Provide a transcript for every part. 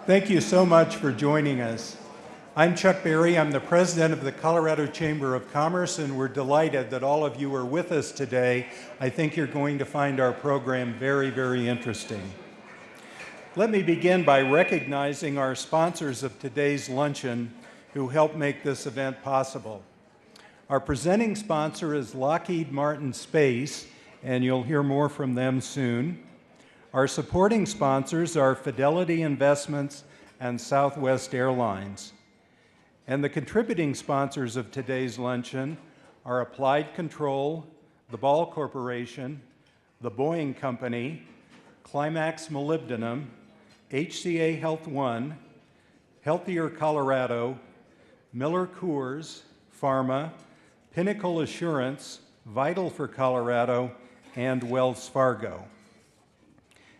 Thank you so much for joining us. I'm Chuck Berry. I'm the president of the Colorado Chamber of Commerce, and we're delighted that all of you are with us today. I think you're going to find our program very, very interesting. Let me begin by recognizing our sponsors of today's luncheon who helped make this event possible. Our presenting sponsor is Lockheed Martin Space, and you'll hear more from them soon. Our supporting sponsors are Fidelity Investments and Southwest Airlines. And the contributing sponsors of today's luncheon are Applied Control, the Ball Corporation, the Boeing Company, Climax Molybdenum, HCA Health One, Healthier Colorado, Miller Coors, Pharma, Pinnacle Assurance, Vital for Colorado, and Wells Fargo.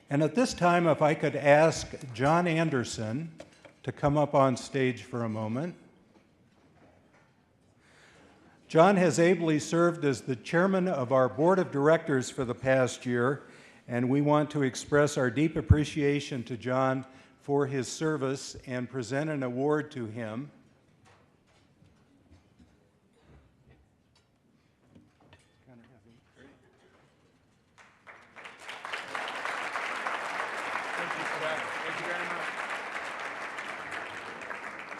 And at this time, if I could ask John Anderson to come up on stage for a moment. John has ably served as the chairman of our board of directors for the past year, and we want to express our deep appreciation to John for his service and present an award to him.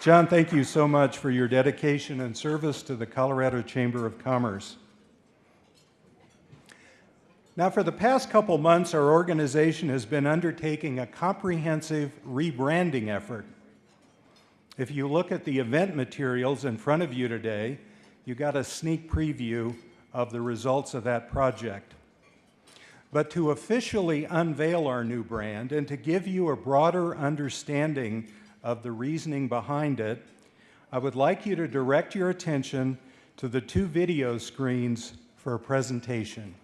John, thank you so much for your dedication and service to the Colorado Chamber of Commerce. Now, for the past couple months, our organization has been undertaking a comprehensive rebranding effort. If you look at the event materials in front of you today, you got a sneak preview of the results of that project. But to officially unveil our new brand and to give you a broader understanding of the reasoning behind it, I would like you to direct your attention to the two video screens for a presentation.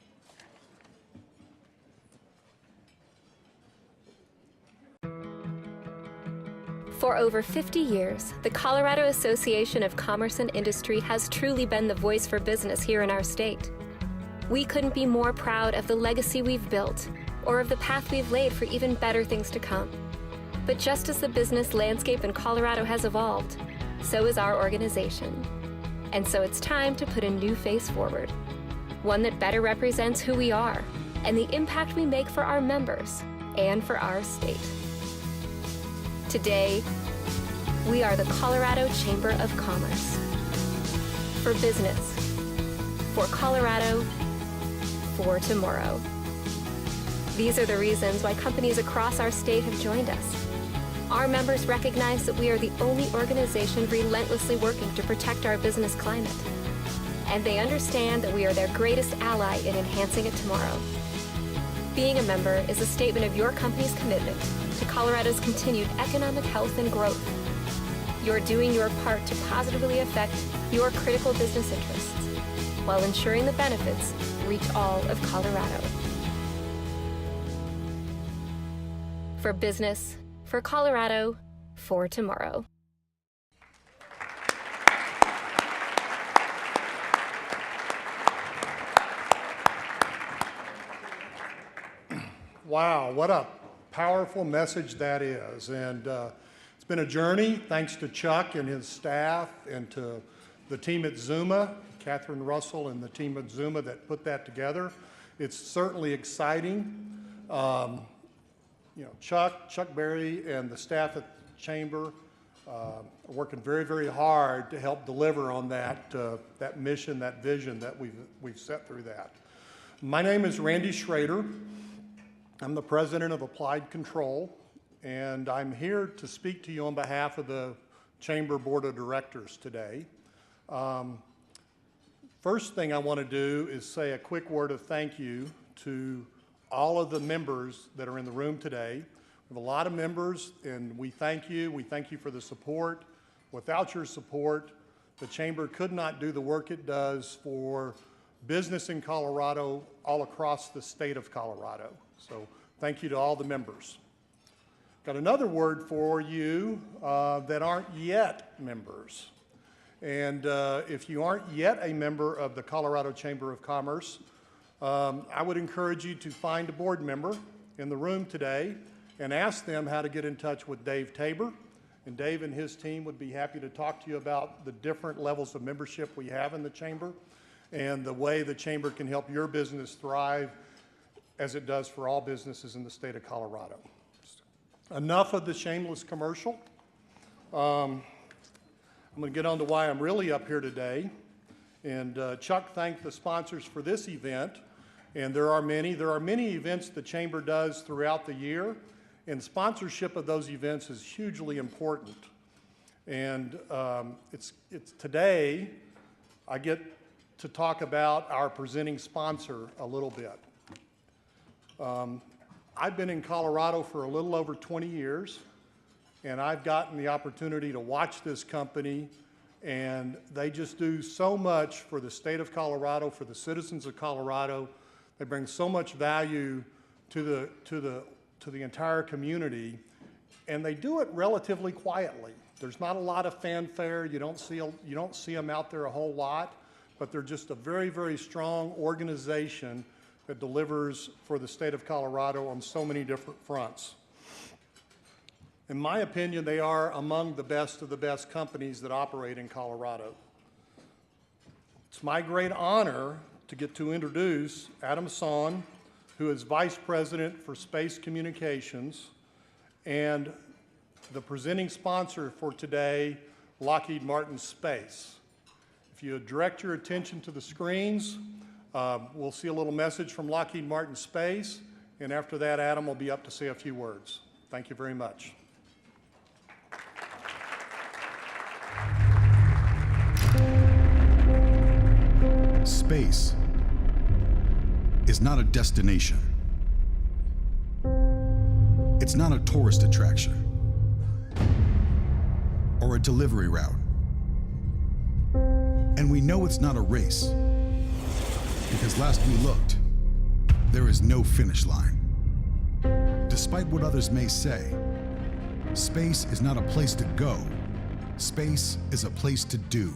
For over 50 years, the Colorado Association of Commerce and Industry has truly been the voice for business here in our state. We couldn't be more proud of the legacy we've built or of the path we've laid for even better things to come. But just as the business landscape in Colorado has evolved, so is our organization. And so it's time to put a new face forward, one that better represents who we are and the impact we make for our members and for our state. Today, we are the Colorado Chamber of Commerce. For business, for Colorado, for tomorrow. These are the reasons why companies across our state have joined us. Our members recognize that we are the only organization relentlessly working to protect our business climate. And they understand that we are their greatest ally in enhancing it tomorrow. Being a member is a statement of your company's commitment to Colorado's continued economic health and growth. You're doing your part to positively affect your critical business interests while ensuring the benefits reach all of Colorado. For business, for Colorado, for tomorrow. Wow, what a powerful message that is. And it's been a journey, thanks to Chuck and his staff and to the team at Zuma, Catherine Russell and the team at Zuma that put that together. It's certainly exciting. Chuck Berry and the staff at the Chamber are working very, very hard to help deliver on that mission, that vision that we've set through that. My name is Randy Schrader. I'm the president of Applied Control, and I'm here to speak to you on behalf of the Chamber Board of Directors today. First thing I want to do is say a quick word of thank you to all of the members that are in the room today. We have a lot of members, and we thank you. We thank you for the support. Without your support, the Chamber could not do the work it does for business in Colorado all across the state of Colorado. So thank you to all the members. Got another word for you that aren't yet members. And if you aren't yet a member of the Colorado Chamber of Commerce, I would encourage you to find a board member in the room today and ask them how to get in touch with Dave Tabor. And Dave and his team would be happy to talk to you about the different levels of membership we have in the Chamber and the way the Chamber can help your business thrive as it does for all businesses in the state of Colorado. Enough of the shameless commercial. I'm going to get on to why I'm really up here today. And Chuck thanked the sponsors for this event. And there are many events the Chamber does throughout the year. And sponsorship of those events is hugely important. And it's today I get to talk about our presenting sponsor a little bit. I've been in Colorado for a little over 20 years, and I've gotten the opportunity to watch this company, and they just do so much for the state of Colorado, for the citizens of Colorado. They bring so much value to the entire community, and they do it relatively quietly. There's not a lot of fanfare. You don't see them out there a whole lot, but they're just a very, very strong organization that delivers for the state of Colorado on so many different fronts. In my opinion, they are among the best of the best companies that operate in Colorado. It's my great honor to get to introduce Adam Son, who is Vice President for Space Communications, and the presenting sponsor for today, Lockheed Martin Space. If you direct your attention to the screens, we'll see a little message from Lockheed Martin Space, and after that, Adam will be up to say a few words. Thank you very much. Space is not a destination. It's not a tourist attraction or a delivery route. And we know it's not a race because last we looked, there is no finish line. Despite what others may say, space is not a place to go. Space is a place to do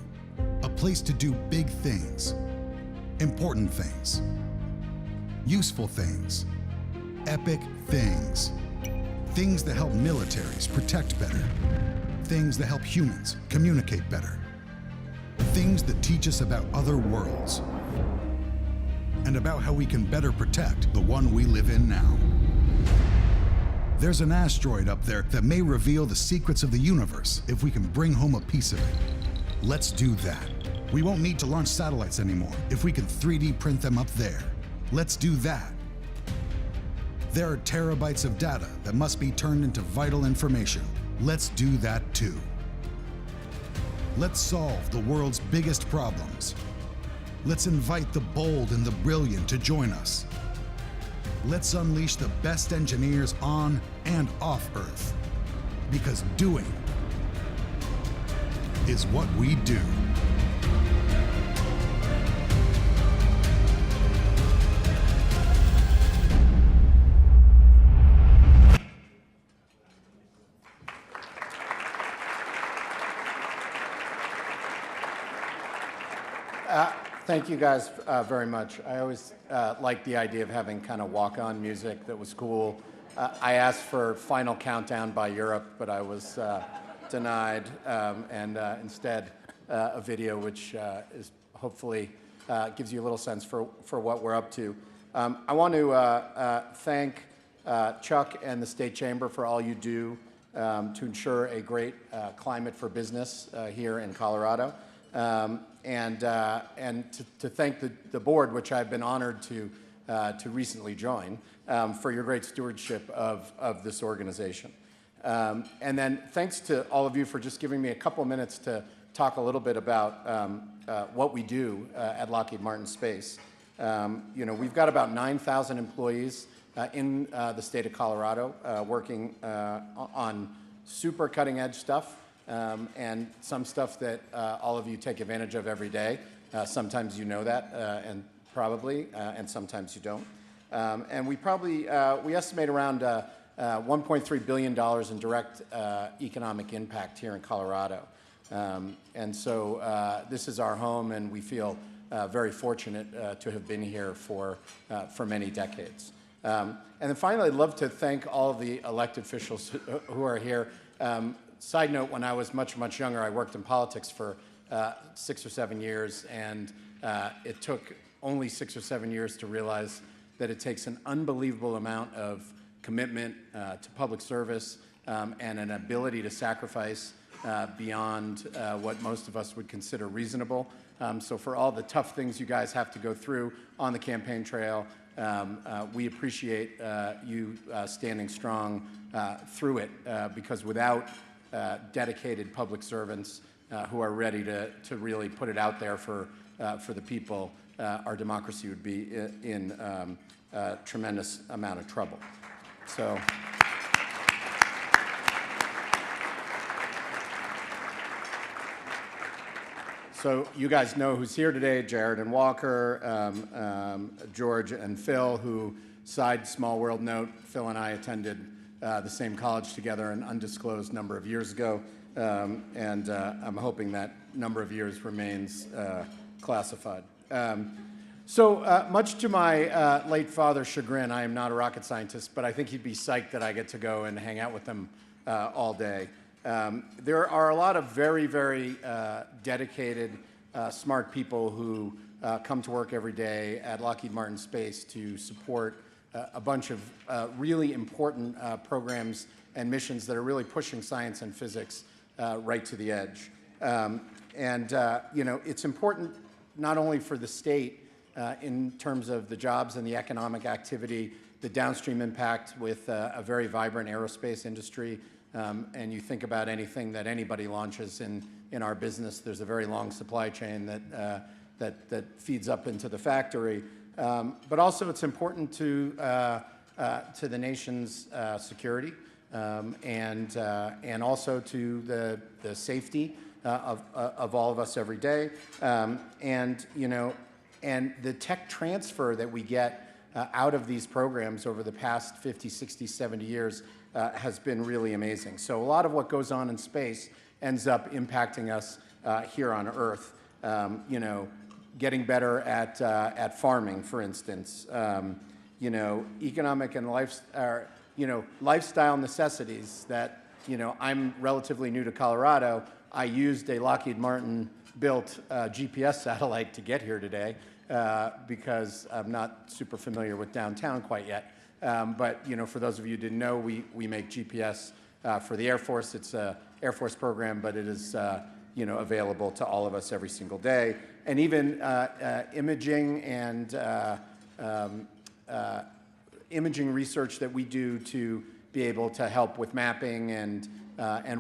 big things, important things, useful things, epic things, things that help militaries protect better, things that help humans communicate better, things that teach us about other worlds, and about how we can better protect the one we live in now. There's an asteroid up there that may reveal the secrets of the universe if we can bring home a piece of it. Let's do that. We won't need to launch satellites anymore if we can 3D print them up there. Let's do that. There are terabytes of data that must be turned into vital information. Let's do that too. Let's solve the world's biggest problems. Let's invite the bold and the brilliant to join us. Let's unleash the best engineers on and off Earth. Because doing is what we do. Thank you guys very much. I always liked the idea of having kind of walk-on music that was cool. I asked for Final Countdown by Europe, but I was denied, and instead a video which is hopefully gives you a little sense for what we're up to. I want to thank Chuck and the State Chamber for all you do to ensure a great climate for business here in Colorado. And to thank the board, which I've been honored to recently join, for your great stewardship of this organization. And then thanks to all of you for just giving me a couple of minutes to talk a little bit about what we do at Lockheed Martin Space. You know, we've got about 9,000 employees in the state of Colorado working on super cutting edge stuff. And some stuff that all of you take advantage of every day. Sometimes you know that, and probably, and sometimes you don't. And we estimate around $1.3 billion in direct economic impact here in Colorado. And so this is our home, and we feel very fortunate to have been here for many decades. And then finally, I'd love to thank all of the elected officials who are here. Side note, when I was much, much younger, I worked in politics for 6 or 7 years, and it took only 6 or 7 years to realize that it takes an unbelievable amount of commitment to public service and an ability to sacrifice beyond what most of us would consider reasonable. So for all the tough things you guys have to go through on the campaign trail, we appreciate you standing strong through it, because without dedicated public servants who are ready to really put it out there for the people, our democracy would be in a tremendous amount of trouble. So you guys know who's here today: Jared and Walker, George and Phil, who, side small world note, Phil and I attended the same college together an undisclosed number of years ago, and I'm hoping that number of years remains classified. Much to my late father's chagrin, I am not a rocket scientist, but I think he'd be psyched that I get to go and hang out with him all day. There are a lot of very, very dedicated, smart people who come to work every day at Lockheed Martin Space to support a bunch of really important programs and missions that are really pushing science and physics right to the edge. You know, it's important not only for the state in terms of the jobs and the economic activity, the downstream impact with a very vibrant aerospace industry. And you think about anything that anybody launches in our business, there's a very long supply chain that feeds up into the factory. But also it's important to the nation's security and also to the safety of all of us every day. You know, and the tech transfer that we get out of these programs over the past 50, 60, 70 years has been really amazing. So a lot of what goes on in space ends up impacting us here on Earth. You know, getting better at farming, for instance. You know, economic and lifestyle necessities that, you know, I'm relatively new to Colorado. I used a Lockheed Martin built GPS satellite to get here today because I'm not super familiar with downtown quite yet. But, you know, for those of you who didn't know, we make GPS for the Air Force. It's an Air Force program, but it is, you know, available to all of us every single day. And even imaging and imaging research that we do to be able to help with mapping and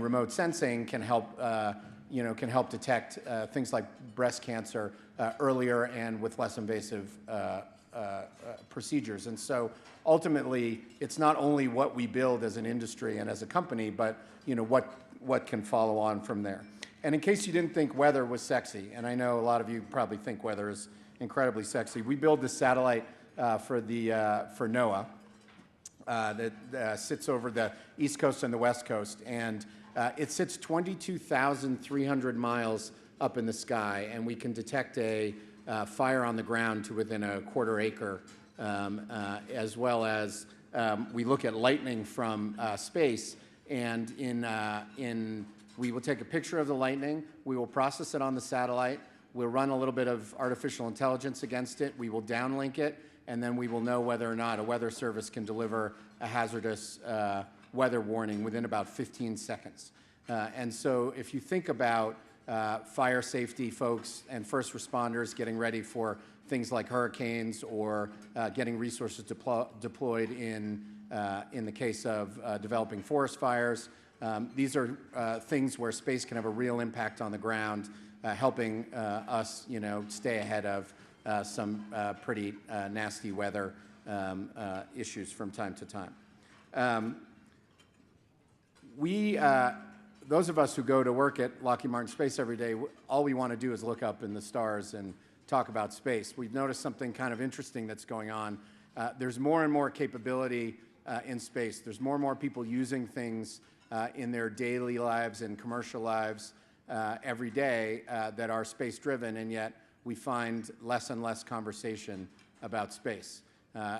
remote sensing can help, you know, can help detect things like breast cancer earlier and with less invasive procedures. And so ultimately, it's not only what we build as an industry and as a company, but, you know, what can follow on from there. And in case you didn't think weather was sexy, and I know a lot of you probably think weather is incredibly sexy, we build this satellite for NOAA that sits over the East Coast and the West Coast, and it sits 22,300 miles up in the sky, and we can detect a fire on the ground to within a quarter acre, as well as we look at lightning from space, and we will take a picture of the lightning, we will process it on the satellite, we'll run a little bit of artificial intelligence against it, we will downlink it, and then we will know whether or not a weather service can deliver a hazardous weather warning within about 15 seconds. And so if you think about fire safety folks and first responders getting ready for things like hurricanes or getting resources deployed in the case of developing forest fires, these are things where space can have a real impact on the ground, helping us, you know, stay ahead of some pretty nasty weather issues from time to time. Those of us who go to work at Lockheed Martin Space every day, all we want to do is look up in the stars and talk about space. We've noticed something kind of interesting that's going on. There's more and more capability in space. There's more and more people using things in their daily lives and commercial lives every day that are space-driven, and yet we find less and less conversation about space.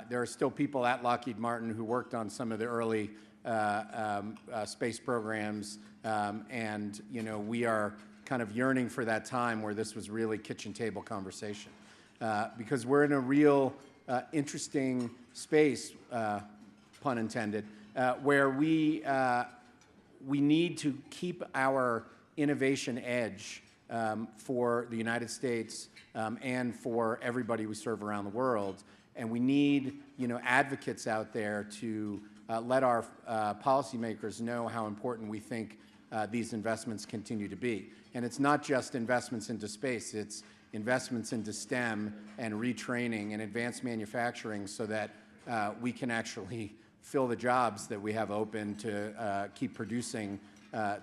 There are still people at Lockheed Martin who worked on some of the early space programs, and we are kind of yearning for that time where this was really kitchen table conversation, because we're in a real interesting space, pun intended, where we need to keep our innovation edge for the United States and for everybody we serve around the world. And we need, advocates out there to let our policymakers know how important we think these investments continue to be. And it's not just investments into space, it's investments into STEM and retraining and advanced manufacturing so that we can actually fill the jobs that we have open to keep producing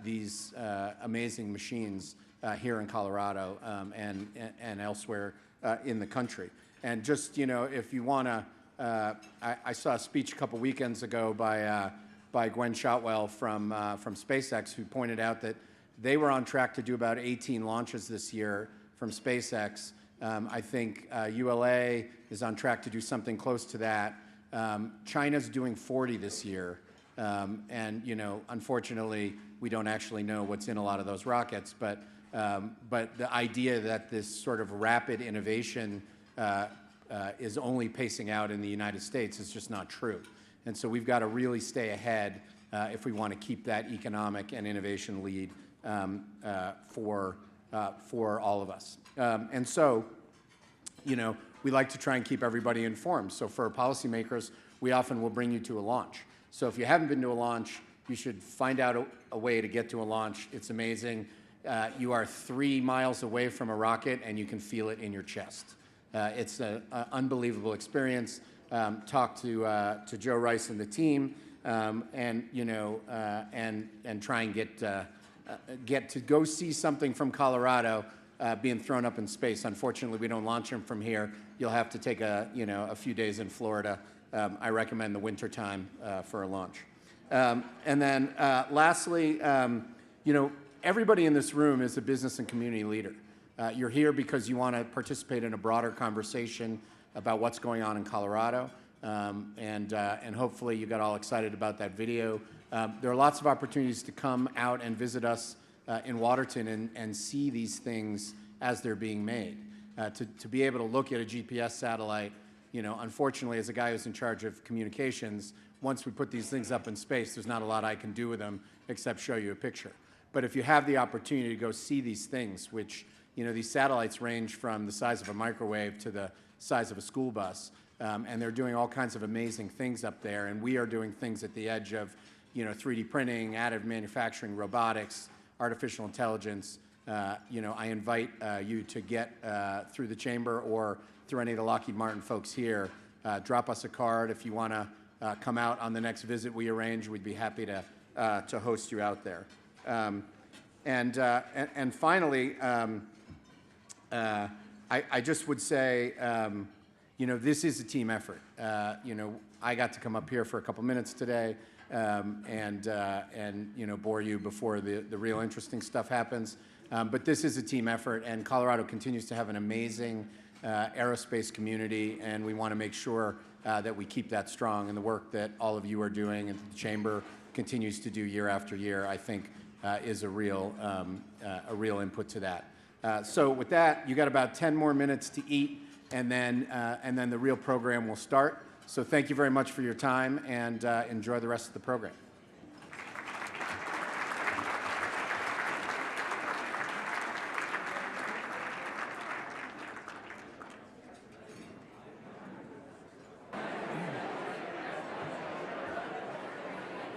these amazing machines here in Colorado and elsewhere in the country. And just, if you want to, I saw a speech a couple weekends ago by Gwen Shotwell from SpaceX, who pointed out that they were on track to do about 18 launches this year from SpaceX. I think ULA is on track to do something close to that. China's doing 40 this year. And, unfortunately, we don't actually know what's in a lot of those rockets. But the idea that this sort of rapid innovation is only pacing out in the United States is just not true. And so we've got to really stay ahead if we want to keep that economic and innovation lead for all of us. And so, we like to try and keep everybody informed. So for policymakers, we often will bring you to a launch. So if you haven't been to a launch, you should find out a way to get to a launch. It's amazing. You are 3 miles away from a rocket, and you can feel it in your chest. It's an unbelievable experience. Talk to Joe Rice and the team, and try and get to go see something from Colorado being thrown up in space. Unfortunately, we don't launch them from here. You'll have to take a few days in Florida. I recommend the winter time for a launch. And then lastly, everybody in this room is a business and community leader. You're here because you want to participate in a broader conversation about what's going on in Colorado, and hopefully you got all excited about that video. There are lots of opportunities to come out and visit us in Waterton and see these things as they're being made. To be able to look at a GPS satellite, unfortunately, as a guy who's in charge of communications, once we put these things up in space, there's not a lot I can do with them except show you a picture. But if you have the opportunity to go see these things, which, these satellites range from the size of a microwave to the size of a school bus, and they're doing all kinds of amazing things up there, and we are doing things at the edge of, 3D printing, additive manufacturing, robotics, artificial intelligence. I invite you to get through the chamber or through any of the Lockheed Martin folks here. Drop us a card if you want to come out on the next visit we arrange. We'd be happy to host you out there. And finally, I just would say, this is a team effort. I got to come up here for a couple minutes today and bore you before the real interesting stuff happens. But this is a team effort, and Colorado continues to have an amazing aerospace community, and we want to make sure that we keep that strong. And the work that all of you are doing and the Chamber continues to do year after year, I think, is a real input to that. So with that, you got about 10 more minutes to eat, and then the real program will start. So thank you very much for your time, and enjoy the rest of the program.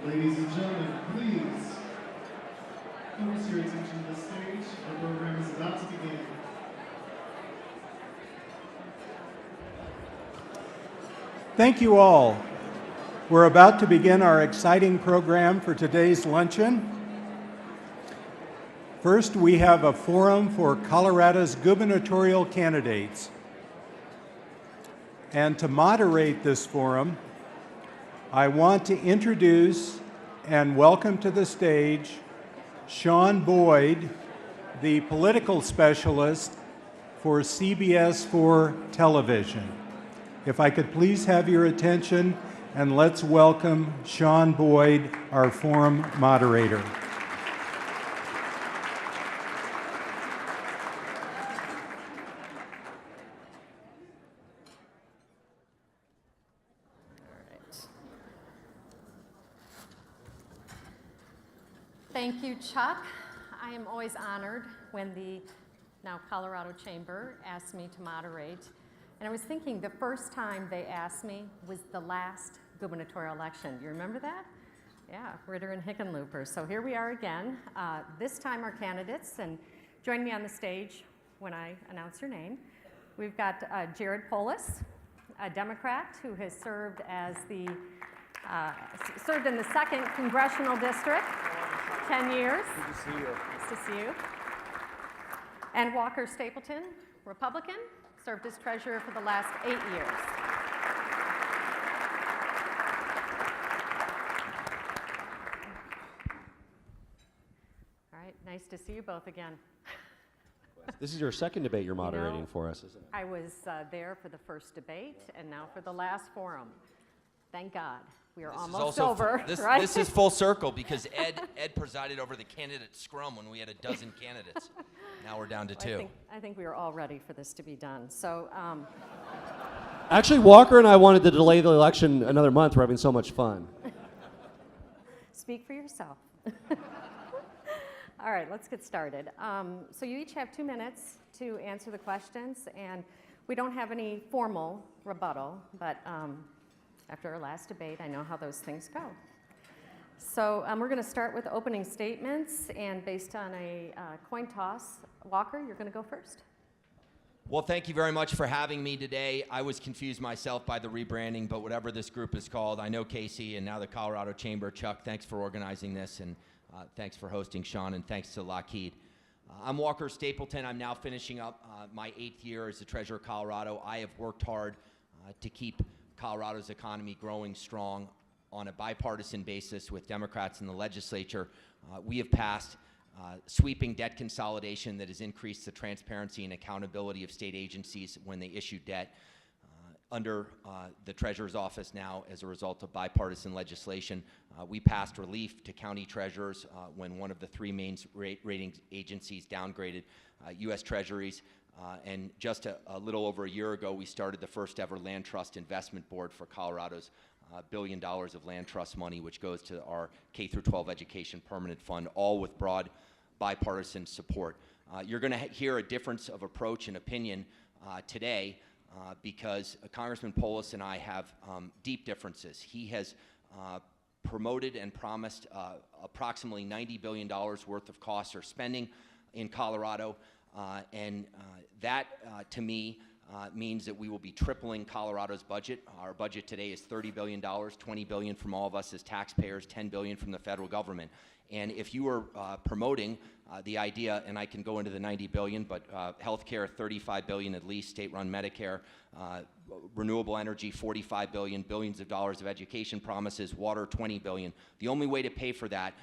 Ladies and gentlemen, please focus your attention to the stage. The program is about to begin. Thank you all. We're about to begin our exciting program for today's luncheon. First, we have a forum for Colorado's gubernatorial candidates. And to moderate this forum, I want to introduce and welcome to the stage Sean Boyd, the political specialist for CBS 4 television. If I could please have your attention, and let's welcome Sean Boyd, our forum moderator. Thank you, Chuck. I am always honored when the now Colorado Chamber asks me to moderate. And I was thinking the first time they asked me was the last gubernatorial election. Do you remember that? Yeah, Ritter and Hickenlooper. So here we are again. This time our candidates, and join me on the stage when I announce your name. We've got Jared Polis, a Democrat who has served as served in the 2nd Congressional District, 10 years. Good to see you. Nice to see you. And Walker Stapleton, Republican, served as treasurer for the last 8 years. All right, nice to see you both again. This is your second debate you're moderating for us, isn't it? I was there for the first debate and now for the last forum. Thank God. We are almost over, right? This is full circle because Ed presided over the candidate scrum when we had a dozen candidates. Now we're down to 2. I think we are all ready for this to be done. So, Actually, Walker and I wanted to delay the election another month. We're having so much fun. Speak for yourself. All right, let's get started. So you each have 2 minutes to answer the questions, and we don't have any formal rebuttal, but after our last debate, I know how those things go. So we're going to start with opening statements, and based on a coin toss, Walker, you're going to go first. Well, thank you very much for having me today. I was confused myself by the rebranding, but whatever this group is called, I know Casey and now the Colorado Chamber. Chuck, thanks for organizing this, and thanks for hosting, Sean, and thanks to Lockheed. I'm Walker Stapleton. I'm now finishing up my 8th year as the Treasurer of Colorado. I have worked hard to keep Colorado's economy growing strong on a bipartisan basis with Democrats in the legislature. We have passed sweeping debt consolidation that has increased the transparency and accountability of state agencies when they issue debt. Under the Treasurer's office now, as a result of bipartisan legislation, we passed relief to county treasurers when one of the 3 main rating agencies downgraded U.S. Treasuries. And just a little over a year ago, we started the first ever land trust investment board for Colorado's $1 billion of land trust money, which goes to our K-12 education permanent fund, all with broad bipartisan support. You're going to hear a difference of approach and opinion today because Congressman Polis and I have deep differences. He has promoted and promised approximately $90 billion worth of costs or spending in Colorado. That, to me, means that we will be tripling Colorado's budget. Our budget today is $30 billion, $20 billion from all of us as taxpayers, $10 billion from the federal government. And if you are promoting the idea, and I can go into the $90 billion, but healthcare, $35 billion at least, state-run Medicare, renewable energy, $45 billion, billions of dollars of education promises, water, $20 billion. The only way to pay for that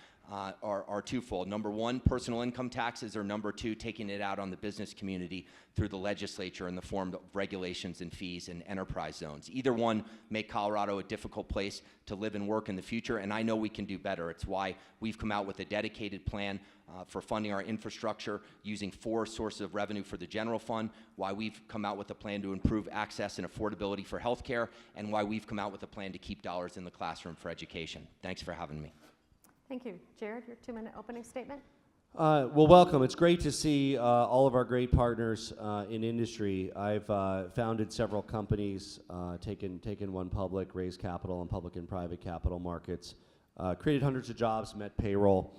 are twofold. Number one, personal income taxes, or number two, taking it out on the business community through the legislature in the form of regulations and fees and enterprise zones. Either one make Colorado a difficult place to live and work in the future, and I know we can do better. It's why we've come out with a dedicated plan for funding our infrastructure using 4 sources of revenue for the general fund, why we've come out with a plan to improve access and affordability for healthcare, and why we've come out with a plan to keep dollars in the classroom for education. Thanks for having me. Thank you. Jared, your 2-minute opening statement. Well, welcome. It's great to see all of our great partners in industry. I've founded several companies, taken one public, raised capital in public and private capital markets, created hundreds of jobs, met payroll,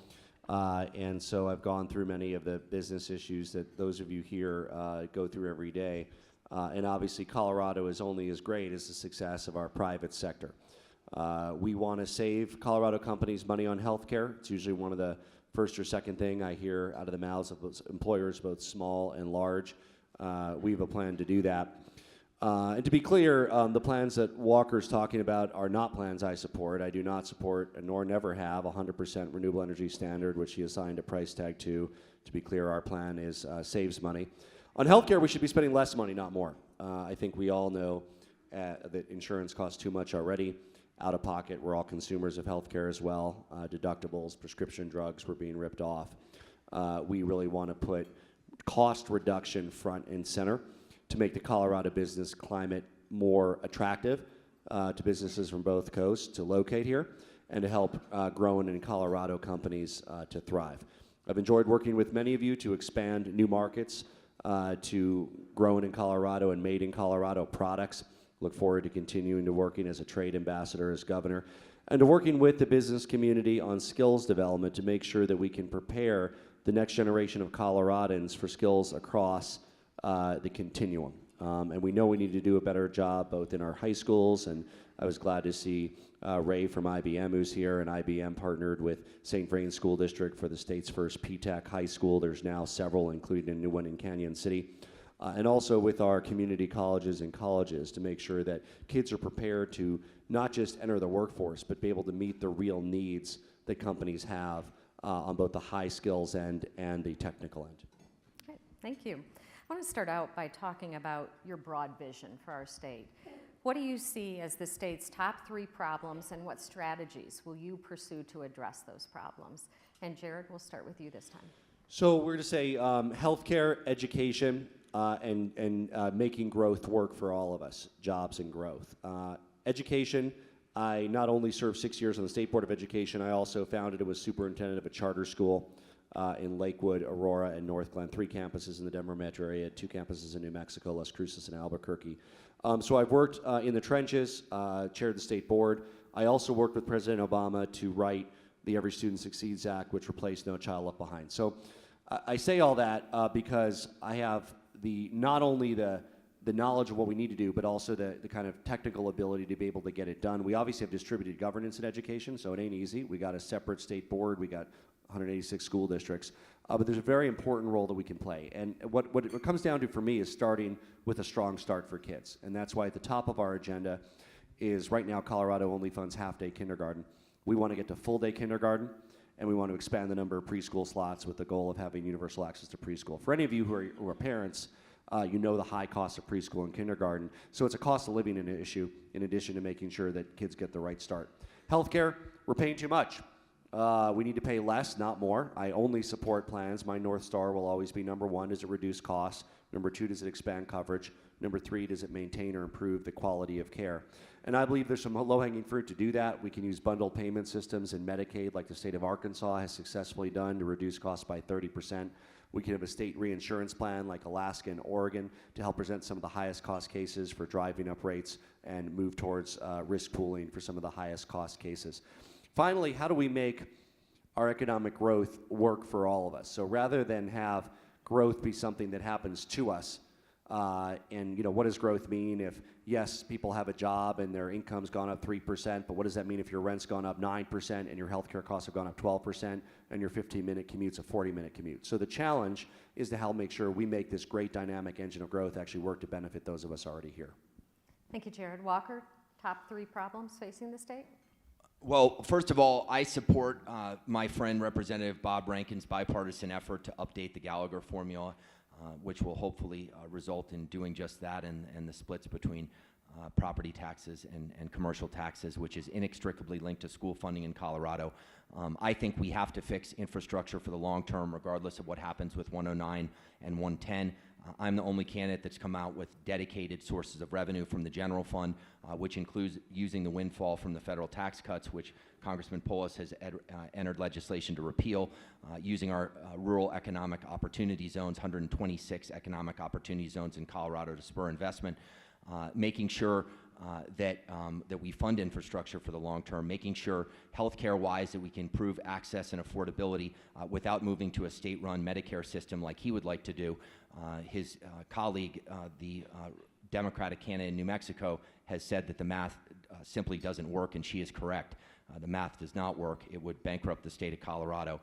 and so I've gone through many of the business issues that those of you here go through every day. And obviously, Colorado is only as great as the success of our private sector. We want to save Colorado companies money on healthcare. It's usually one of the first or second thing I hear out of the mouths of employers, both small and large. We have a plan to do that. And to be clear, the plans that Walker's talking about are not plans I support. I do not support, nor never have, 100% renewable energy standard, which he assigned a price tag to. To be clear, our plan is saves money. On healthcare, we should be spending less money, not more. I think we all know that insurance costs too much already. Out of pocket, we're all consumers of healthcare as well. Deductibles, prescription drugs were being ripped off. We really want to put cost reduction front and center to make the Colorado business climate more attractive to businesses from both coasts to locate here and to help growing in Colorado companies to thrive. I've enjoyed working with many of you to expand new markets to growing in Colorado and made in Colorado products. Look forward to continuing to working as a trade ambassador, as governor, and to working with the business community on skills development to make sure that we can prepare the next generation of Coloradans for skills across the continuum. And we know we need to do a better job both in our high schools, and I was glad to see Ray from IBM who's here, and IBM partnered with St. Vrain School District for the state's first P-TECH high school. There's now several, including a new one in Canyon City. And also with our community colleges and colleges to make sure that kids are prepared to not just enter the workforce, but be able to meet the real needs that companies have on both the high skills end and the technical end. Okay, thank you. I want to start out by talking about your broad vision for our state. What do you see as the state's top 3 problems, and what strategies will you pursue to address those problems? And Jared, we'll start with you this time. So we're going to say healthcare, education, and making growth work for all of us, jobs and growth. Education, I not only served 6 years on the State Board of Education, I also founded and was superintendent of a charter school in Lakewood, Aurora, and North Glen, 3 campuses in the Denver metro area, 2 campuses in New Mexico, Las Cruces and Albuquerque. So I've worked in the trenches, chaired the state board. I also worked with President Obama to write the Every Student Succeeds Act, which replaced No Child Left Behind. So I say all that because I have not only the knowledge of what we need to do, but also the kind of technical ability to be able to get it done. We obviously have distributed governance in education, so it ain't easy. We got a separate state board. We got 186 school districts. But there's a very important role that we can play. And what it comes down to for me is starting with a strong start for kids. And that's why at the top of our agenda is right now Colorado only funds half-day kindergarten. We want to get to full-day kindergarten, and we want to expand the number of preschool slots with the goal of having universal access to preschool. For any of you who are parents, you know the high cost of preschool and kindergarten. So it's a cost of living issue in addition to making sure that kids get the right start. Healthcare, we're paying too much. We need to pay less, not more. I only support plans. My North Star will always be number 1, does it reduce costs? Number 2, does it expand coverage? Number 3, does it maintain or improve the quality of care? And I believe there's some low-hanging fruit to do that. We can use bundled payment systems in Medicaid like the state of Arkansas has successfully done to reduce costs by 30%. We can have a state reinsurance plan like Alaska and Oregon to help present some of the highest cost cases for driving up rates and move towards risk pooling for some of the highest cost cases. Finally, how do we make our economic growth work for all of us? So rather than have growth be something that happens to us, and what does growth mean if, yes, people have a job and their income's gone up 3%, but what does that mean if your rent's gone up 9% and your healthcare costs have gone up 12% and your 15-minute commute's a 40-minute commute? So the challenge is to help make sure we make this great dynamic engine of growth actually work to benefit those of us already here. Thank you, Jared. Walker, top 3 problems facing the state? Well, first of all, I support my friend Representative Bob Rankin's bipartisan effort to update the Gallagher formula, which will hopefully result in doing just that and the splits between property taxes and commercial taxes, which is inextricably linked to school funding in Colorado. I think we have to fix infrastructure for the long term, regardless of what happens with 109 and 110. I'm the only candidate that's come out with dedicated sources of revenue from the general fund, which includes using the windfall from the federal tax cuts, which Congressman Polis has entered legislation to repeal, using our rural economic opportunity zones, 126 economic opportunity zones in Colorado to spur investment, making sure that we fund infrastructure for the long term, making sure healthcare-wise that we can improve access and affordability without moving to a state-run Medicare system like he would like to do. His colleague, the Democratic candidate in New Mexico, has said that the math simply doesn't work, and she is correct. The math does not work. It would bankrupt the state of Colorado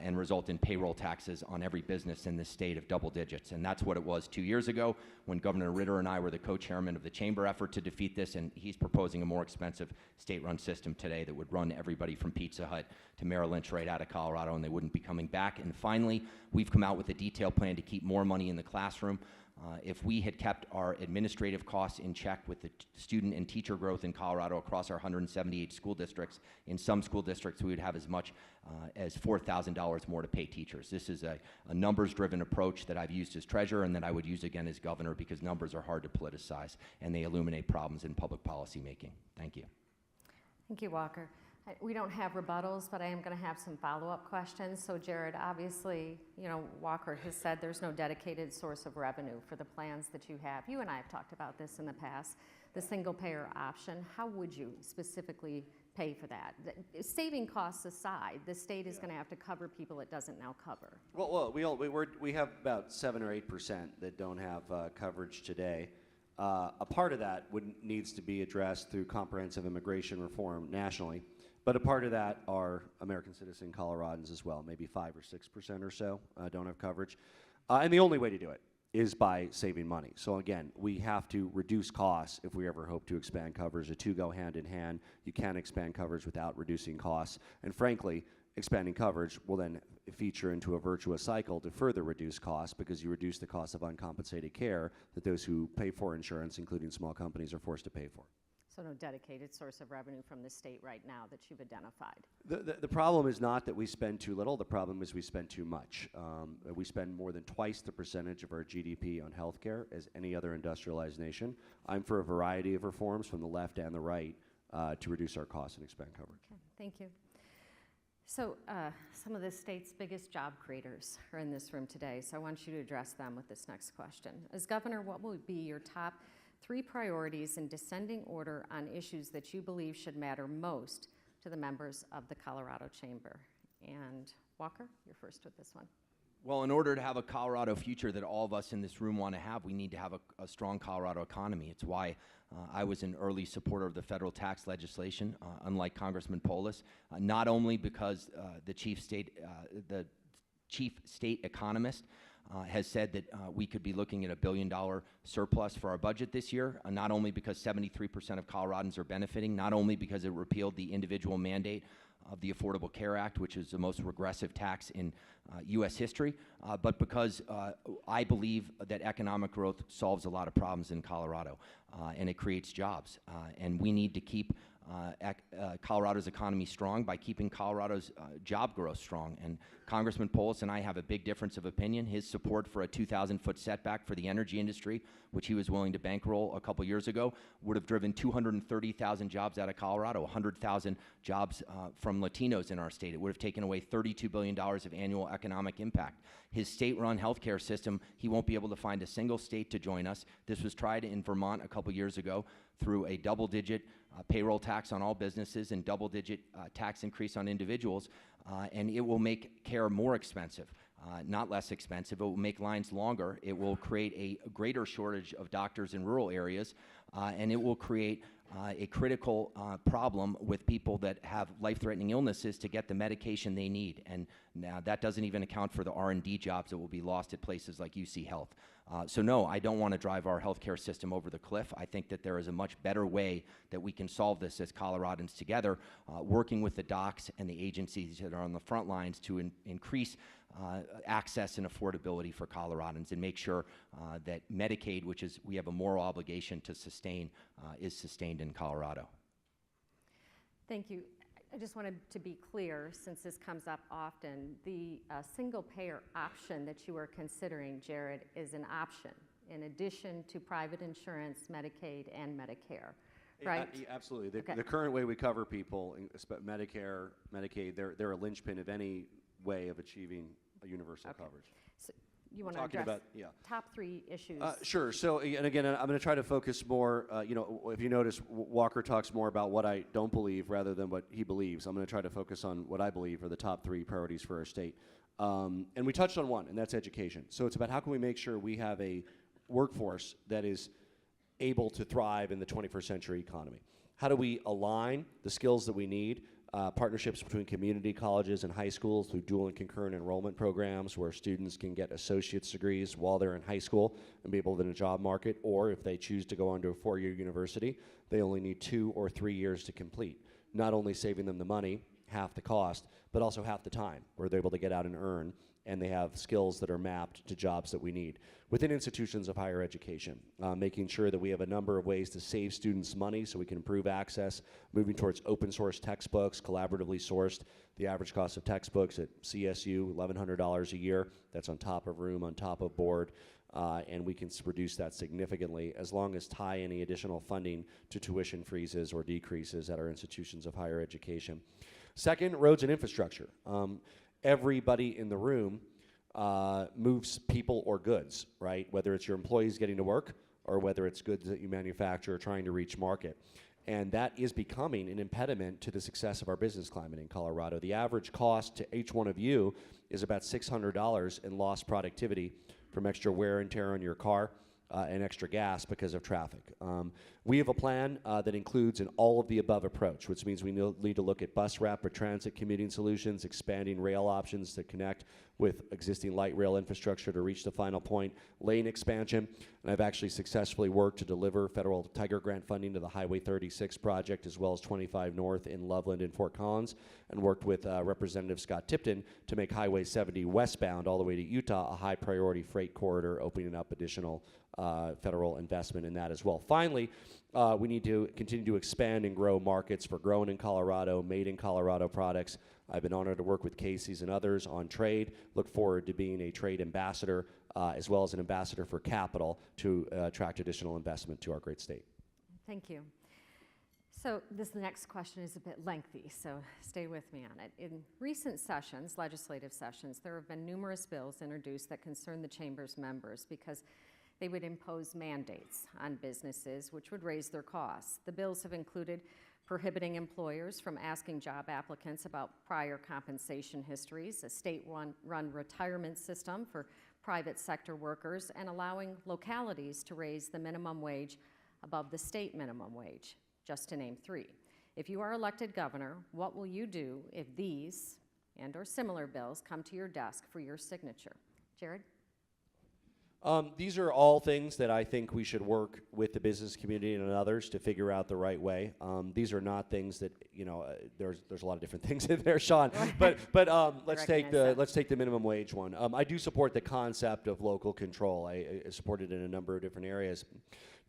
and result in payroll taxes on every business in this state of double digits. And that's what it was 2 years ago when Governor Ritter and I were the co-chairman of the chamber effort to defeat this, and he's proposing a more expensive state-run system today that would run everybody from Pizza Hut to Merrill Lynch right out of Colorado, and they wouldn't be coming back. And finally, we've come out with a detailed plan to keep more money in the classroom. If we had kept our administrative costs in check with the student and teacher growth in Colorado across our 178 school districts, in some school districts we would have as much as $4,000 more to pay teachers. This is a numbers-driven approach that I've used as treasurer and that I would use again as governor, because numbers are hard to politicize and they illuminate problems in public policy making. Thank you. Thank you, Walker. We don't have rebuttals, but I am going to have some follow-up questions. So Jared, obviously, you know, Walker has said there's no dedicated source of revenue for the plans that you have. You and I have talked about this in the past, the single-payer option. How would you specifically pay for that? Saving costs aside, the state is going to have to cover people it doesn't now cover. Well, we have about 7 or 8% that don't have coverage today. A part of that needs to be addressed through comprehensive immigration reform nationally. But a part of that are American citizen Coloradans as well. Maybe 5 or 6% or so don't have coverage. And the only way to do it is by saving money. So again, we have to reduce costs if we ever hope to expand coverage. The two go hand in hand. You can't expand coverage without reducing costs. And frankly, expanding coverage will then feature into a virtuous cycle to further reduce costs, because you reduce the cost of uncompensated care that those who pay for insurance, including small companies, are forced to pay for. So no dedicated source of revenue from the state right now that you've identified. The problem is not that we spend too little. The problem is we spend too much. We spend more than twice the percentage of our GDP on healthcare as any other industrialized nation. I'm for a variety of reforms from the left and the right to reduce our costs and expand coverage. Okay, thank you. So some of the state's biggest job creators are in this room today, so I want you to address them with this next question. As governor, what will be your top 3 priorities in descending order on issues that you believe should matter most to the members of the Colorado Chamber? And Walker, you're first with this one. Well, in order to have a Colorado future that all of us in this room want to have, we need to have a strong Colorado economy. It's why I was an early supporter of the federal tax legislation, unlike Congressman Polis, not only because the chief state economist has said that we could be looking at a $1 billion surplus for our budget this year, not only because 73% of Coloradans are benefiting, not only because it repealed the individual mandate of the Affordable Care Act, which is the most regressive tax in U.S. history, but because I believe that economic growth solves a lot of problems in Colorado, and it creates jobs. And we need to keep Colorado's economy strong by keeping Colorado's job growth strong. And Congressman Polis and I have a big difference of opinion. His support for a 2,000-foot setback for the energy industry, which he was willing to bankroll a couple years ago, would have driven 230,000 jobs out of Colorado, 100,000 jobs from Latinos in our state. It would have taken away $32 billion of annual economic impact. His state-run healthcare system, he won't be able to find a single state to join us. This was tried in Vermont a couple years ago through a double-digit payroll tax on all businesses and double-digit tax increase on individuals, and it will make care more expensive, not less expensive. It will make lines longer. It will create a greater shortage of doctors in rural areas, and it will create a critical problem with people that have life-threatening illnesses to get the medication they need. And now that doesn't even account for the R&D jobs that will be lost at places like UC Health. So no, I don't want to drive our healthcare system over the cliff. I think that there is a much better way that we can solve this as Coloradans together, working with the docs and the agencies that are on the front lines to increase access and affordability for Coloradans and make sure that Medicaid, which is we have a moral obligation to sustain, is sustained in Colorado. Thank you. I just wanted to be clear, since this comes up often, the single-payer option that you are considering, Jared, is an option in addition to private insurance, Medicaid, and Medicare, right? Absolutely. Okay. The current way we cover people, Medicare, Medicaid, they're a linchpin of any way of achieving a universal coverage. So you want to Talking address about, yeah. top 3 issues? Sure. So, and again, I'm going to try to focus more, if you notice, Walker talks more about what I don't believe rather than what he believes. I'm going to try to focus on what I believe are the top 3 priorities for our state. And we touched on one, and that's education. So it's about how can we make sure we have a workforce that is able to thrive in the 21st century economy. How do we align the skills that we need? Partnerships between community colleges and high schools through dual and concurrent enrollment programs where students can get associate's degrees while they're in high school and be able to in a job market, or if they choose to go on to a 4-year university, they only need 2 or 3 years to complete, not only saving them the money, half the cost, but also half the time where they're able to get out and earn and they have skills that are mapped to jobs that we need. Within institutions of higher education, making sure that we have a number of ways to save students money so we can improve access, moving towards open source textbooks, collaboratively sourced. The average cost of textbooks at CSU, $1,100 a year. That's on top of room, on top of board, and we can reduce that significantly as long as tie any additional funding to tuition freezes or decreases at our institutions of higher education. Second, roads and infrastructure. Everybody in the room moves people or goods, right? Whether it's your employees getting to work or whether it's goods that you manufacture or trying to reach market. And that is becoming an impediment to the success of our business climate in Colorado. The average cost to each one of you is about $600 in lost productivity from extra wear and tear on your car and extra gas because of traffic. We have a plan that includes an all-of-the-above approach, which means we need to look at bus rapid transit commuting solutions, expanding rail options to connect with existing light rail infrastructure to reach the final point, lane expansion, and I've actually successfully worked to deliver federal Tiger Grant funding to the Highway 36 project as well as 25 North in Loveland and Fort Collins, and worked with Representative Scott Tipton to make Highway 70 westbound all the way to Utah a high-priority freight corridor, opening up additional federal investment in that as well. Finally, we need to continue to expand and grow markets for grown in Colorado, made in Colorado products. I've been honored to work with Casey's and others on trade. Look forward to being a trade ambassador as well as an ambassador for capital to attract additional investment to our great state. Thank you. So this next question is a bit lengthy, so stay with me on it. In recent sessions, legislative sessions, there have been numerous bills introduced that concern the Chamber's members because they would impose mandates on businesses which would raise their costs. The bills have included prohibiting employers from asking job applicants about prior compensation histories, a state-run retirement system for private sector workers, and allowing localities to raise the minimum wage above the state minimum wage, just to name three. If you are elected governor, what will you do if these and or similar bills come to your desk for your signature? Jared? These are all things that I think we should work with the business community and others to figure out the right way. These are not things that, you know, there's a lot of different things in there, Sean. But let's take the minimum wage one. I do support the concept of local control. I support it in a number of different areas.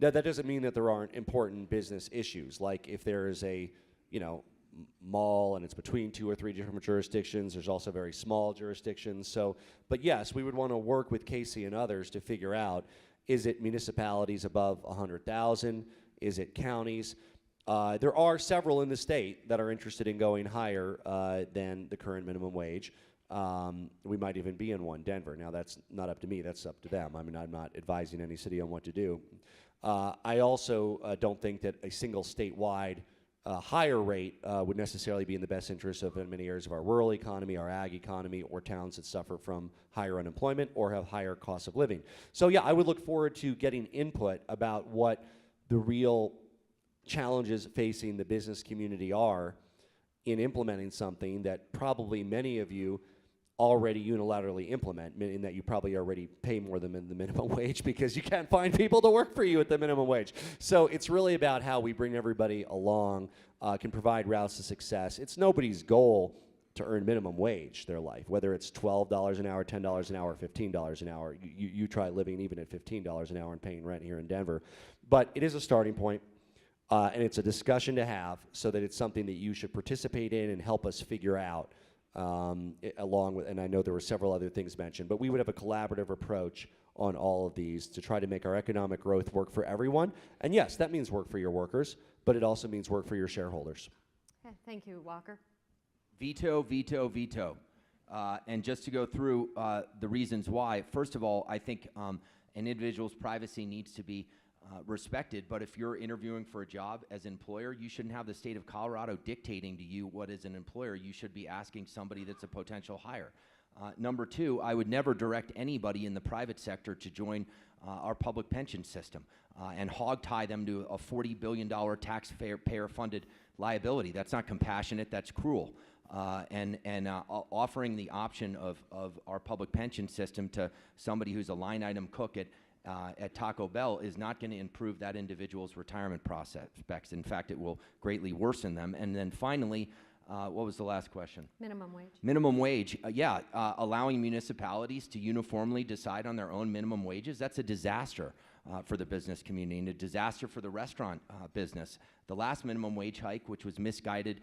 Now, that doesn't mean that there aren't important business issues, like if there is a, you know, mall and it's between 2 or 3 different jurisdictions. There's also very small jurisdictions. So, but yes, we would want to work with Casey and others to figure out, is it municipalities above 100,000? Is it counties? There are several in the state that are interested in going higher than the current minimum wage. We might even be in one, Denver. Now that's not up to me, that's up to them. I mean, I'm not advising any city on what to do. I also don't think that a single statewide higher rate would necessarily be in the best interest of many areas of our rural economy, our ag economy, or towns that suffer from higher unemployment or have higher costs of living. So yeah, I would look forward to getting input about what the real challenges facing the business community are in implementing something that probably many of you already unilaterally implement, meaning that you probably already pay more than the minimum wage because you can't find people to work for you at the minimum wage. So it's really about how we bring everybody along, can provide routes to success. It's nobody's goal to earn minimum wage their life, whether it's $12 an hour, $10 an hour, $15 an hour. You try living even at $15 an hour and paying rent here in Denver. But it is a starting point, and it's a discussion to have so that it's something that you should participate in and help us figure out. Along with, and I know there were several other things mentioned, but we would have a collaborative approach on all of these to try to make our economic growth work for everyone. And yes, that means work for your workers, but it also means work for your shareholders. Okay, thank you, Walker. Veto, veto, veto. And just to go through the reasons why, first of all, I think an individual's privacy needs to be respected, but if you're interviewing for a job as an employer, you shouldn't have the state of Colorado dictating to you what is an employer. You should be asking somebody that's a potential hire. Number two, I would never direct anybody in the private sector to join our public pension system and hog tie them to a $40 billion taxpayer-funded liability. That's not compassionate, that's cruel. Offering the option of our public pension system to somebody who's a line item cook at Taco Bell is not going to improve that individual's retirement prospects. In fact, it will greatly worsen them. And then finally, What was the last question? Minimum wage. Minimum wage, allowing municipalities to uniformly decide on their own minimum wages, that's a disaster for the business community and a disaster for the restaurant business. The last minimum wage hike, which was misguided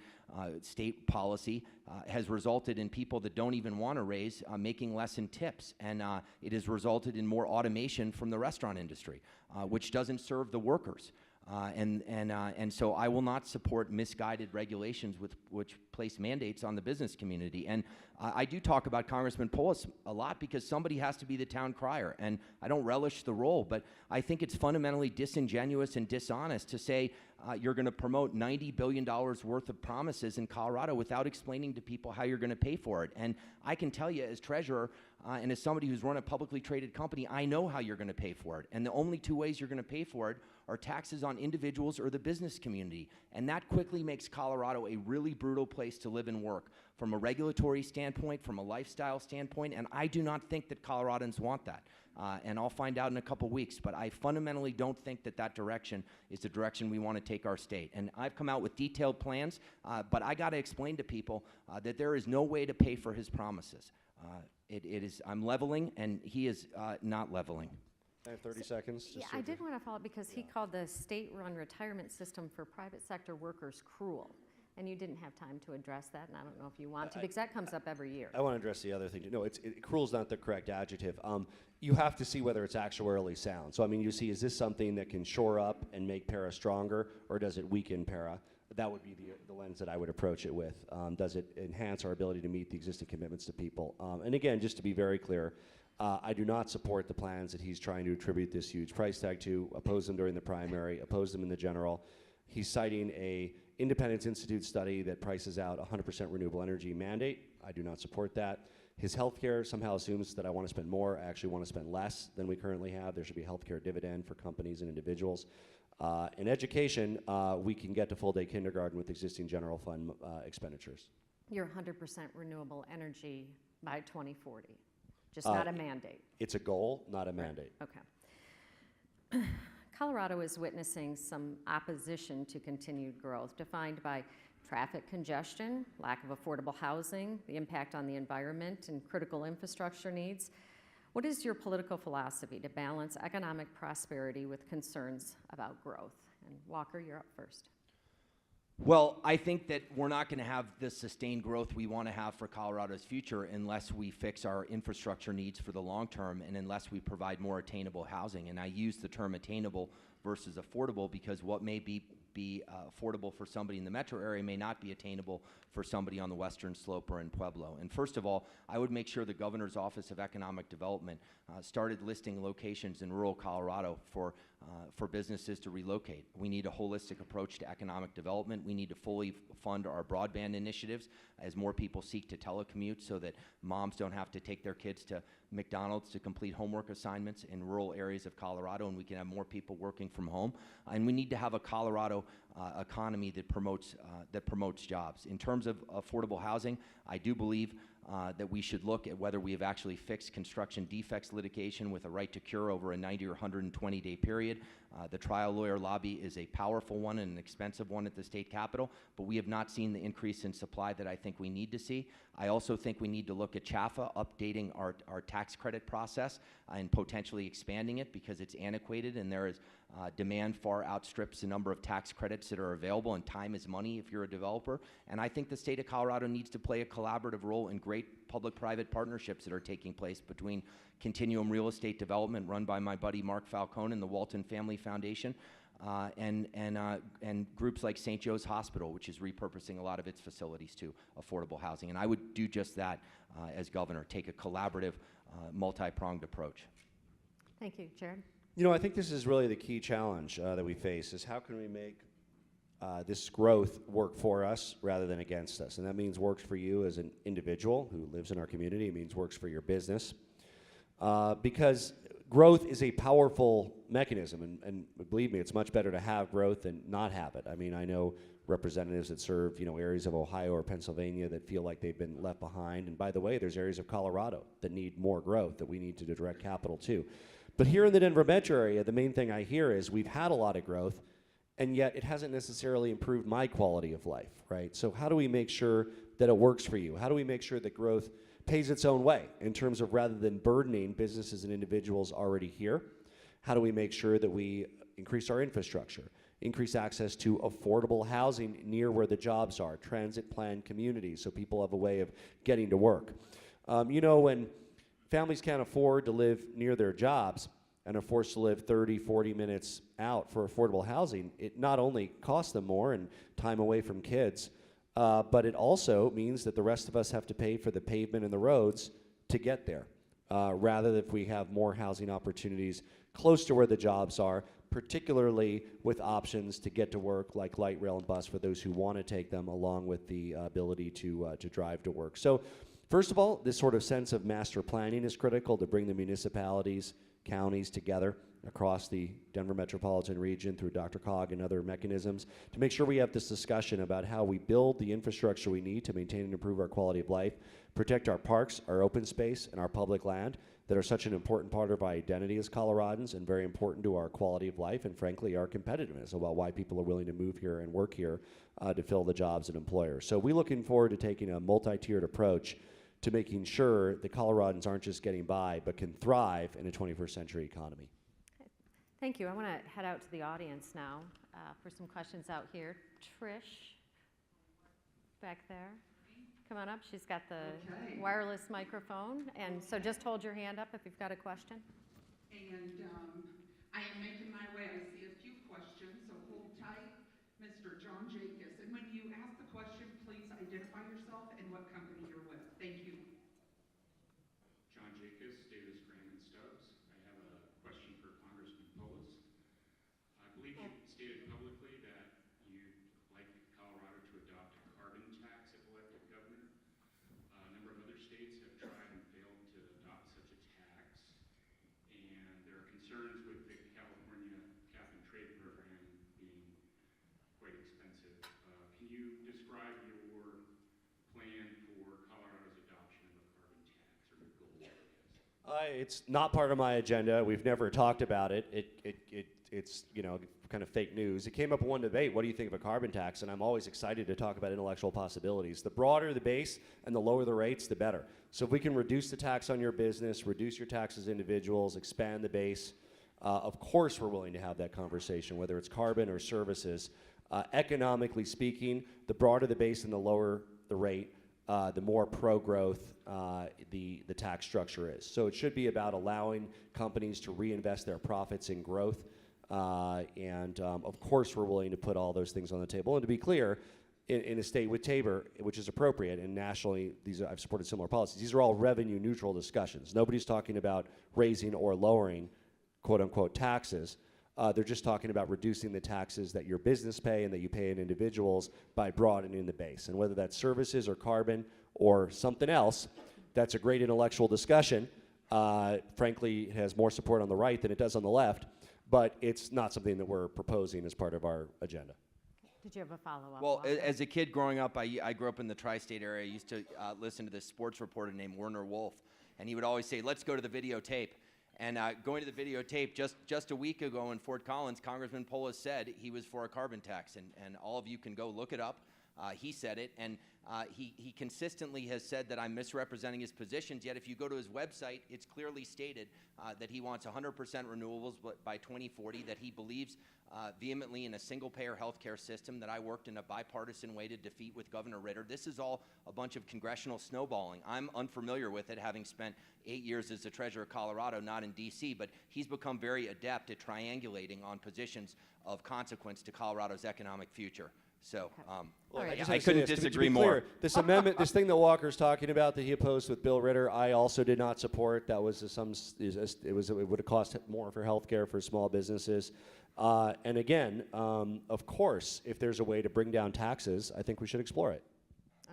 state policy, has resulted in people that don't even want to raise making less in tips, and it has resulted in more automation from the restaurant industry, which doesn't serve the workers. And so I will not support misguided regulations which place mandates on the business community. And I do talk about Congressman Polis a lot because somebody has to be the town crier, and I don't relish the role, but I think it's fundamentally disingenuous and dishonest to say you're going to promote $90 billion worth of promises in Colorado without explaining to people how you're going to pay for it. And I can tell you as treasurer and as somebody who's run a publicly traded company, I know how you're going to pay for it. And the only two ways you're going to pay for it are taxes on individuals or the business community. And that quickly makes Colorado a really brutal place to live and work from a regulatory standpoint, from a lifestyle standpoint, and I do not think that Coloradans want that. And I'll find out in a couple weeks, but I fundamentally don't think that that direction is the direction we want to take our state. And I've come out with detailed plans, but I got to explain to people that there is no way to pay for his promises. I'm leveling, and he is not leveling. I have 30 seconds. Yeah, I did want to follow up because he called the state-run retirement system for private sector workers cruel. And you didn't have time to address that, and I don't know if you want to, because that comes up every year. I want to address the other thing. No, cruel is not the correct adjective. You have to see whether it's actuarially sound. So, I mean, you see, is this something that can shore up and make para stronger, or does it weaken para? That would be the lens that I would approach it with. Does it enhance our ability to meet the existing commitments to people? And again, just to be very clear, I do not support the plans that he's trying to attribute this huge price tag to, oppose them during the primary, oppose them in the general. He's citing a Independence Institute study that prices out 100% renewable energy mandate. I do not support that. His healthcare somehow assumes that I want to spend more. I actually want to spend less than we currently have. There should be a healthcare dividend for companies and individuals. In education, we can get to full-day kindergarten with existing general fund expenditures. You're 100% renewable energy by 2040, just not a mandate. It's a goal, not a mandate. Okay. Colorado is witnessing some opposition to continued growth, defined by traffic congestion, lack of affordable housing, the impact on the environment, and critical infrastructure needs. What is your political philosophy to balance economic prosperity with concerns about growth? And Walker, you're up first. Well, I think that we're not going to have the sustained growth we want to have for Colorado's future unless we fix our infrastructure needs for the long term and unless we provide more attainable housing. And I use the term attainable versus affordable because what may be affordable for somebody in the metro area may not be attainable for somebody on the western slope or in Pueblo. And first of all, I would make sure the Governor's Office of Economic Development started listing locations in rural Colorado for businesses to relocate. We need a holistic approach to economic development. We need to fully fund our broadband initiatives as more people seek to telecommute so that moms don't have to take their kids to McDonald's to complete homework assignments in rural areas of Colorado, and we can have more people working from home. And we need to have a Colorado economy that promotes jobs. In terms of affordable housing, I do believe that we should look at whether we have actually fixed construction defects litigation with a right to cure over a 90 or 120-day period. The trial lawyer lobby is a powerful one and an expensive one at the state capitol, but we have not seen the increase in supply that I think we need to see. I also think we need to look at CHAFA, updating our tax credit process and potentially expanding it because it's antiquated and there is demand far outstrips the number of tax credits that are available, and time is money if you're a developer. And I think the state of Colorado needs to play a collaborative role in great public-private partnerships that are taking place between Continuum Real Estate Development, run by my buddy Mark Falcone and the Walton Family Foundation, and groups like St. Joe's Hospital, which is repurposing a lot of its facilities to affordable housing. And I would do just that as governor, take a collaborative, multi-pronged approach. Thank you. Jared? You know, I think this is really the key challenge that we face is how can we make this growth work for us rather than against us. And that means works for you as an individual who lives in our community. It means works for your business. Because growth is a powerful mechanism, and believe me, it's much better to have growth than not have it. I mean, I know representatives that serve, areas of Ohio or Pennsylvania that feel like they've been left behind. And by the way, there's areas of Colorado that need more growth that we need to direct capital to. But here in the Denver metro area, the main thing I hear is we've had a lot of growth, and yet it hasn't necessarily improved my quality of life, right? So how do we make sure that it works for you? How do we make sure that growth pays its own way in terms of, rather than burdening businesses and individuals already here, how do we make sure that we increase our infrastructure, increase access to affordable housing near where the jobs are, transit planned communities so people have a way of getting to work. When families can't afford to live near their jobs and are forced to live 30, 40 minutes out for affordable housing, it not only costs them more and time away from kids, but it also means that the rest of us have to pay for the pavement and the roads to get there, rather than if we have more housing opportunities close to where the jobs are, particularly with options to get to work like light rail and bus for those who want to take them, along with the ability to drive to work. So first of all, this sort of sense of master planning is critical to bring the municipalities, counties together across the Denver metropolitan region through DRCOG and other mechanisms to make sure we have this discussion about how we build the infrastructure we need to maintain and improve our quality of life, protect our parks, our open space, and our public land that are such an important part of our identity as Coloradans and very important to our quality of life and, frankly, our competitiveness about why people are willing to move here and work here to fill the jobs and employers. So we're looking forward to taking a multi-tiered approach to making sure that Coloradans aren't just getting by, but can thrive in a 21st century economy. Thank you. I want to head out to the audience now for some questions out here. Trish, back there. Come on up. She's got the wireless microphone. And so just hold your hand up if you've got a question. And I am making my way. I see a few questions, so hold tight. Mr. John Jacobs. And when you ask the question, please identify yourself and what company you're with. Thank you. John Jacobs, Davis, Graham, and Stubbs. I have a question for Congressman Polis. I believe you stated publicly that you'd like Colorado to adopt a carbon tax if elected governor. A number of other states have tried and failed to adopt such a tax, and there are concerns with the California cap and trade program being quite expensive. Can you describe your plan for Colorado's adoption of a carbon tax, or your goals, I guess? It's not part of my agenda. We've never talked about it. It's kind of fake news. It came up in one debate. What do you think of a carbon tax? And I'm always excited to talk about intellectual possibilities. The broader the base and the lower the rates, the better. So if we can reduce the tax on your business, reduce your tax as individuals, expand the base, of course we're willing to have that conversation, whether it's carbon or services. Economically speaking, the broader the base and the lower the rate, the more pro-growth the tax structure is. So it should be about allowing companies to reinvest their profits in growth. Of course, we're willing to put all those things on the table. And to be clear, in a state with Tabor, which is appropriate, and nationally, I've supported similar policies, these are all revenue-neutral discussions. Nobody's talking about raising or lowering, quote-unquote, taxes. They're just talking about reducing the taxes that your business pay and that you pay in individuals by broadening the base. And whether that's services or carbon or something else, that's a great intellectual discussion. Frankly, it has more support on the right than it does on the left, but it's not something that we're proposing as part of our agenda. Did you have a follow-up? Well, as a kid growing up, I grew up in the tri-state area. I used to listen to this sports reporter named Werner Wolf, and he would always say, let's go to the videotape. And going to the videotape, just a week ago in Fort Collins, Congressman Polis said he was for a carbon tax, and all of you can go look it up. He said it, and he consistently has said that I'm misrepresenting his positions, yet if you go to his website, it's clearly stated that he wants 100% renewables by 2040, that he believes vehemently in a single-payer healthcare system that I worked in a bipartisan way to defeat with Governor Ritter. This is all a bunch of congressional snowballing. I'm unfamiliar with it, having spent 8 years as the treasurer of Colorado, not in D.C., but he's become very adept at triangulating on positions of consequence to Colorado's economic future. So I couldn't disagree more. This amendment, this thing that Walker's talking about that he opposed with Bill Ritter, I also did not support. That was it would have cost more for healthcare for small businesses. And again, of course, if there's a way to bring down taxes, I think we should explore it.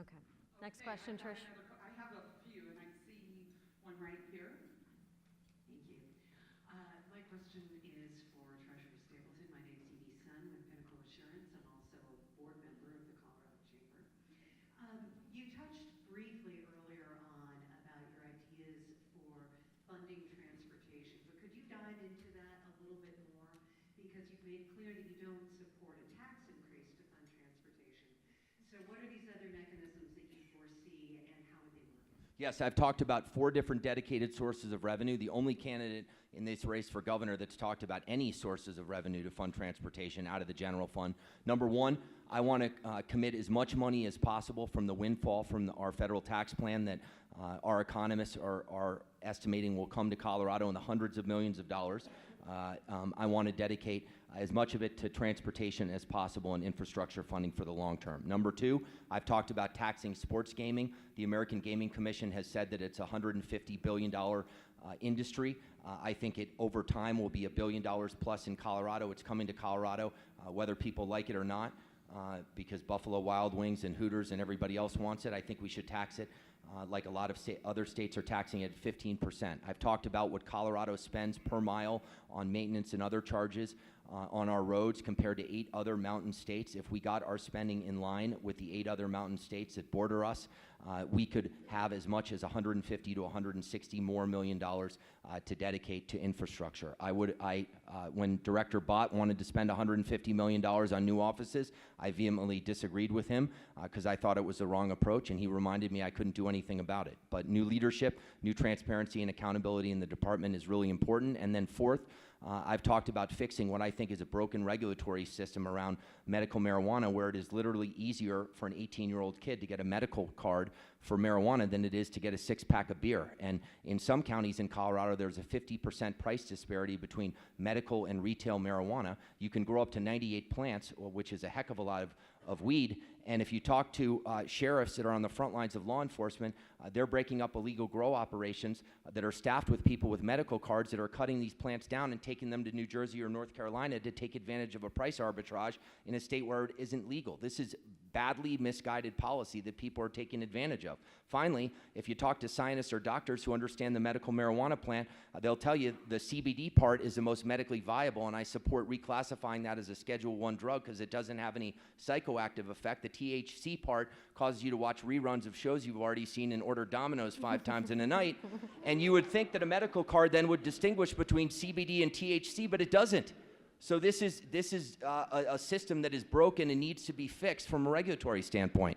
Okay. Next question, Trish. I have a few, and I see one right here. Thank you. My question is for Treasurer Stapleton. My name is Edie Sun with Pinnacle Assurance. I'm also a board member of the Colorado Chamber. You touched briefly earlier on about your ideas for funding transportation, but could you dive into that a little bit more? Because you've made clear that you don't support a So what are these other mechanisms that you foresee and how would they work? Yes, I've talked about 4 different dedicated sources of revenue. The only candidate in this race for governor that's talked about any sources of revenue to fund transportation out of the general fund. Number 1, I want to commit as much money as possible from the windfall from our federal tax plan that our economists are estimating will come to Colorado in the hundreds of millions of dollars. I want to dedicate as much of it to transportation as possible and infrastructure funding for the long term. Number 2, I've talked about taxing sports gaming. The American Gaming Commission has said that it's a $150 billion industry. I think it over time will be $1 billion plus in Colorado. It's coming to Colorado, whether people like it or not, because Buffalo Wild Wings and Hooters and everybody else wants it. I think we should tax it like a lot of other states are taxing it at 15%. I've talked about what Colorado spends per mile on maintenance and other charges on our roads compared to 8 other mountain states. If we got our spending in line with the 8 other mountain states that border us, we could have as much as $150 to $160 more million to dedicate to infrastructure. When Director Bott wanted to spend $150 million on new offices, I vehemently disagreed with him because I thought it was the wrong approach, and he reminded me I couldn't do anything about it. But new leadership, new transparency, and accountability in the department is really important. And then 4th, I've talked about fixing what I think is a broken regulatory system around medical marijuana, where it is literally easier for an 18-year-old kid to get a medical card for marijuana than it is to get a 6-pack of beer. And in some counties in Colorado, there's a 50% price disparity between medical and retail marijuana. You can grow up to 98 plants, which is a heck of a lot of weed. And if you talk to sheriffs that are on the front lines of law enforcement, they're breaking up illegal grow operations that are staffed with people with medical cards that are cutting these plants down and taking them to New Jersey or North Carolina to take advantage of a price arbitrage in a state where it isn't legal. This is badly misguided policy that people are taking advantage of. Finally, if you talk to scientists or doctors who understand the medical marijuana plant, they'll tell you the CBD part is the most medically viable, and I support reclassifying that as a Schedule I drug because it doesn't have any psychoactive effect. The THC part causes you to watch reruns of shows you've already seen and order Domino's 5 times in a night, and you would think that a medical card then would distinguish between CBD and THC, but it doesn't. So this is a system that is broken and needs to be fixed from a regulatory standpoint.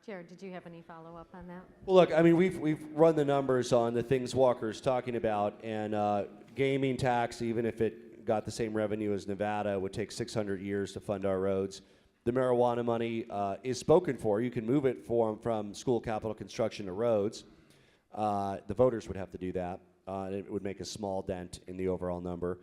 Jared, did you have any follow-up on that? Well, look, I mean, we've run the numbers on the things Walker's talking about, and gaming tax, even if it got the same revenue as Nevada, would take 600 years to fund our roads. The marijuana money is spoken for. You can move it from school capital construction to roads. The voters would have to do that, and it would make a small dent in the overall number.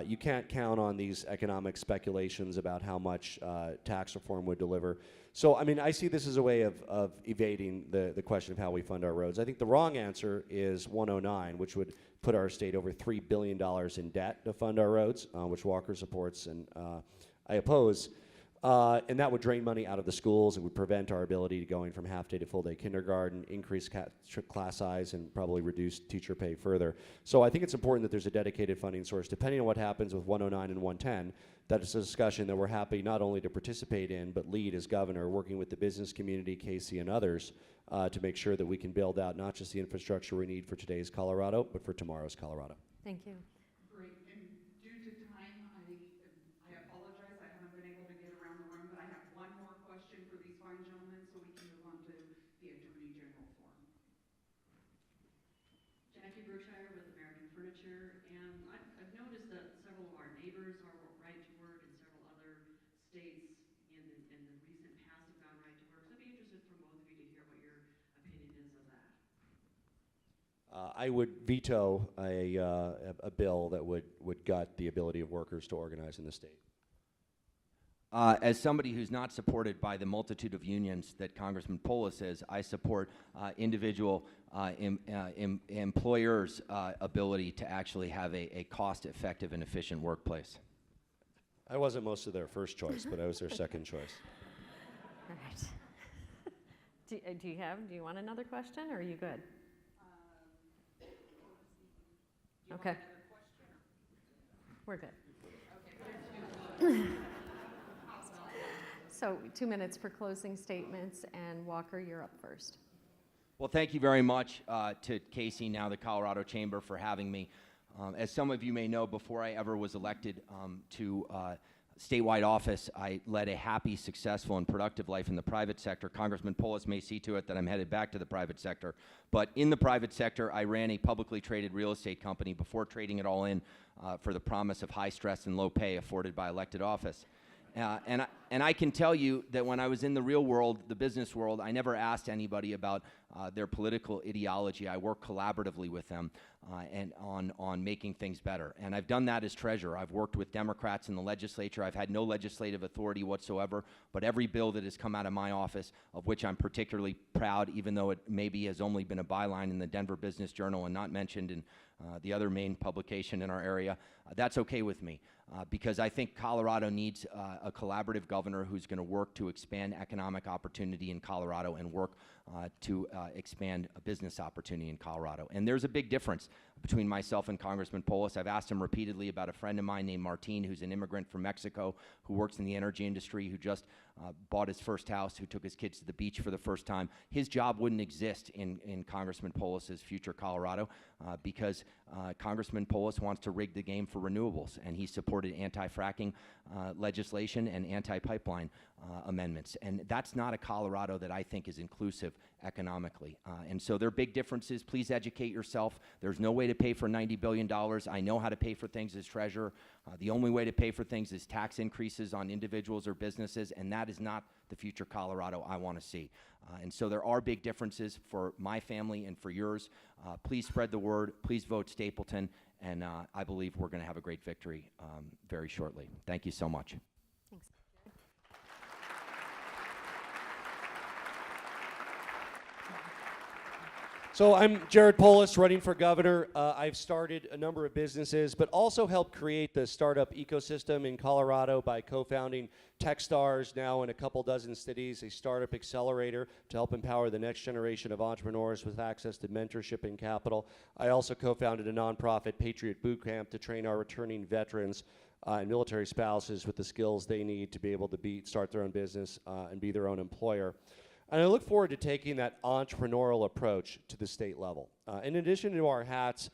You can't count on these economic speculations about how much tax reform would deliver. So, I mean, I see this as a way of evading the question of how we fund our roads. I think the wrong answer is 109, which would put our state over $3 billion in debt to fund our roads, which Walker supports and I oppose. And that would drain money out of the schools. It would prevent our ability to going from half-day to full-day kindergarten, increase class size, and probably reduce teacher pay further. So I think it's important that there's a dedicated funding source. Depending on what happens with 109 and 110, that is a discussion that we're happy not only to participate in, but lead as governor, working with the business community, Casey, and others to make sure that we can build out not just the infrastructure we need for today's Colorado, but for tomorrow's Colorado. Thank you. Great. And due to time, I apologize. I haven't been able to get around the room, but I have one more question for these fine gentlemen so we can move on to the Attorney General Forum. Jackie Berkshire with American Furniture, and I've noticed that several of our neighbors are right to work and several other states in the recent past have gone right to work. So I'd be interested from both of you to hear what your opinion is of that. I would veto a bill that would gut the ability of workers to organize in the state. As somebody who's not supported by the multitude of unions that Congressman Polis is, I support individual employers' ability to actually have a cost-effective and efficient workplace. I wasn't most of their first choice, but I was their second choice. All right. Do you want another question, or are you good? Okay. We're good. So 2 minutes for closing statements, and Walker, you're up first. Well, thank you very much to Casey, now the Colorado Chamber, for having me. As some of you may know, before I ever was elected to statewide office, I led a happy, successful, and productive life in the private sector. Congressman Polis may see to it that I'm headed back to the private sector. But in the private sector, I ran a publicly traded real estate company before trading it all in for the promise of high stress and low pay afforded by elected office. And I can tell you that when I was in the real world, the business world, I never asked anybody about their political ideology. I worked collaboratively with them and on making things better. And I've done that as treasurer. I've worked with Democrats in the legislature. I've had no legislative authority whatsoever, but every bill that has come out of my office, of which I'm particularly proud, even though it maybe has only been a byline in the Denver Business Journal and not mentioned in the other main publication in our area, that's okay with me. Because I think Colorado needs a collaborative governor who's going to work to expand economic opportunity in Colorado and work to expand a business opportunity in Colorado. And there's a big difference between myself and Congressman Polis. I've asked him repeatedly about a friend of mine named Martin, who's an immigrant from Mexico, who works in the energy industry, who just bought his first house, who took his kids to the beach for the first time. His job wouldn't exist in Congressman Polis's future Colorado because Congressman Polis wants to rig the game for renewables, and he supported anti-fracking legislation and anti-pipeline amendments. And that's not a Colorado that I think is inclusive economically. And so there are big differences. Please educate yourself. There's no way to pay for $90 billion. I know how to pay for things as treasurer. The only way to pay for things is tax increases on individuals or businesses, and that is not the future Colorado I want to see. And so there are big differences for my family and for yours. Please spread the word. Please vote Stapleton, and I believe we're going to have a great victory very shortly. Thank you so much. Thanks. So I'm Jared Polis, running for governor. I've started a number of businesses, but also helped create the startup ecosystem in Colorado by co-founding Techstars, now in a couple dozen cities, a startup accelerator to help empower the next generation of entrepreneurs with access to mentorship and capital. I also co-founded a nonprofit, Patriot Boot Camp, to train our returning veterans and military spouses with the skills they need to be able to start their own business and be their own employer. And I look forward to taking that entrepreneurial approach to the state level. In addition to our hats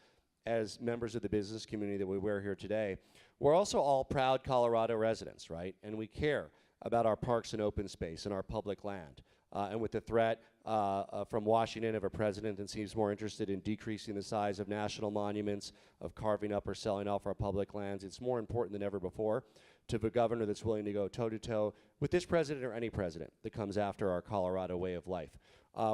as members of the business community that we wear here today, we're also all proud Colorado residents, right? And we care about our parks and open space and our public land. And with the threat from Washington of a president that seems more interested in decreasing the size of national monuments, of carving up or selling off our public lands, it's more important than ever before to have a governor that's willing to go toe-to-toe with this president or any president that comes after our Colorado way of life.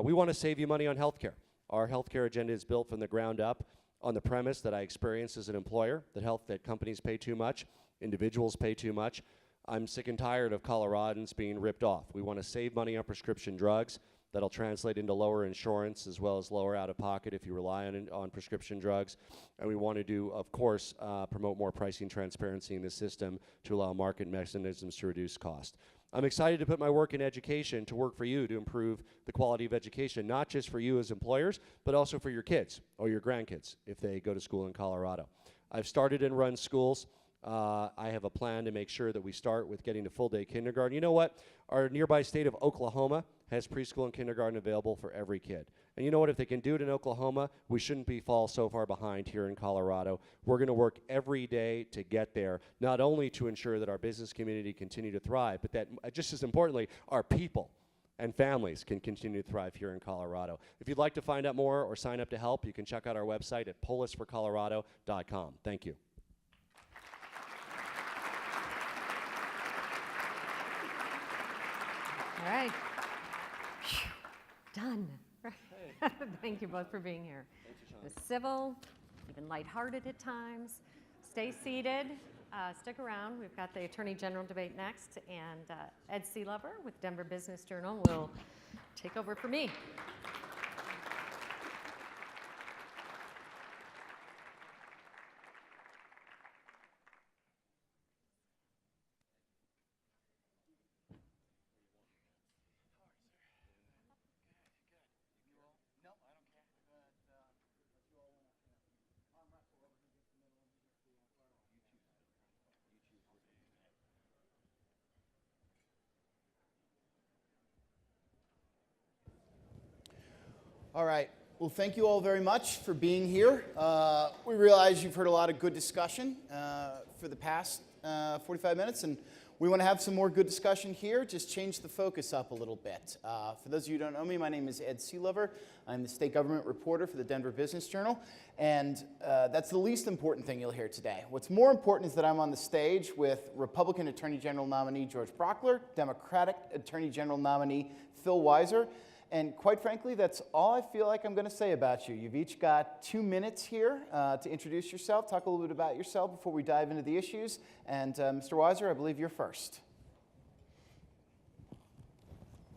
We want to save you money on health care. Our health care agenda is built from the ground up on the premise that I experience as an employer, that companies pay too much, individuals pay too much. I'm sick and tired of Coloradans being ripped off. We want to save money on prescription drugs. That'll translate into lower insurance as well as lower out-of-pocket if you rely on prescription drugs. And we want to do, of course, promote more pricing transparency in the system to allow market mechanisms to reduce cost. I'm excited to put my work in education to work for you to improve the quality of education, not just for you as employers, but also for your kids or your grandkids if they go to school in Colorado. I've started and run schools. I have a plan to make sure that we start with getting to full-day kindergarten. You know what? Our nearby state of Oklahoma has preschool and kindergarten available for every kid. And you know what? If they can do it in Oklahoma, we shouldn't fall so far behind here in Colorado. We're going to work every day to get there, not only to ensure that our business community continue to thrive, but that, just as importantly, our people and families can continue to thrive here in Colorado. If you'd like to find out more or sign up to help, you can check out our website at polisforcolorado.com. Thank you. All right. Done. Thank you both for being here. It was civil, even lighthearted at times. Stay seated. Stick around. We've got the Attorney General debate next, and Ed Seelover with Denver Business Journal will take over for me. All right. Well, thank you all very much for being here. We realize you've heard a lot of good discussion for the past 45 minutes, and we want to have some more good discussion here. Just change the focus up a little bit. For those of you who don't know me, my name is Ed Seelover. I'm the state government reporter for the Denver Business Journal, and that's the least important thing you'll hear today. What's more important is that I'm on the stage with Republican Attorney General nominee George Brauchler, Democratic Attorney General nominee Phil Weiser, and quite frankly, that's all I feel like I'm going to say about you. You've each got 2 minutes here to introduce yourself, talk a little bit about yourself before we dive into the issues. And Mr. Weiser, I believe you're first.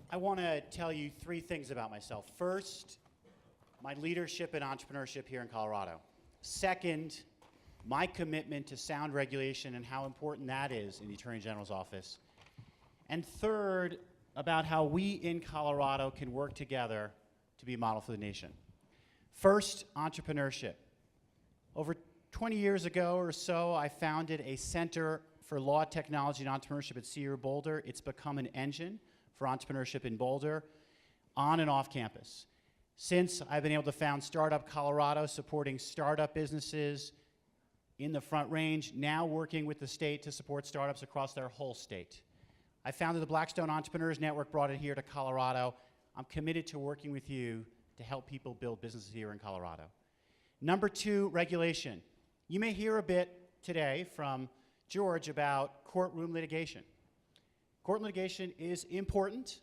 I want to tell you 3 things about myself. First, my leadership and entrepreneurship here in Colorado. Second, my commitment to sound regulation and how important that is in the Attorney General's office. And third, about how we in Colorado can work together to be a model for the nation. First, entrepreneurship. Over 20 years ago or so, I founded a Center for Law, Technology, and Entrepreneurship at CU Boulder. It's become an engine for entrepreneurship in Boulder, on and off campus. Since, I've been able to found Startup Colorado, supporting startup businesses in the Front Range, now working with the state to support startups across their whole state. I founded the Blackstone Entrepreneurs Network, brought it here to Colorado. I'm committed to working with you to help people build businesses here in Colorado. Number 2, regulation. You may hear a bit today from George about courtroom litigation. Court litigation is important.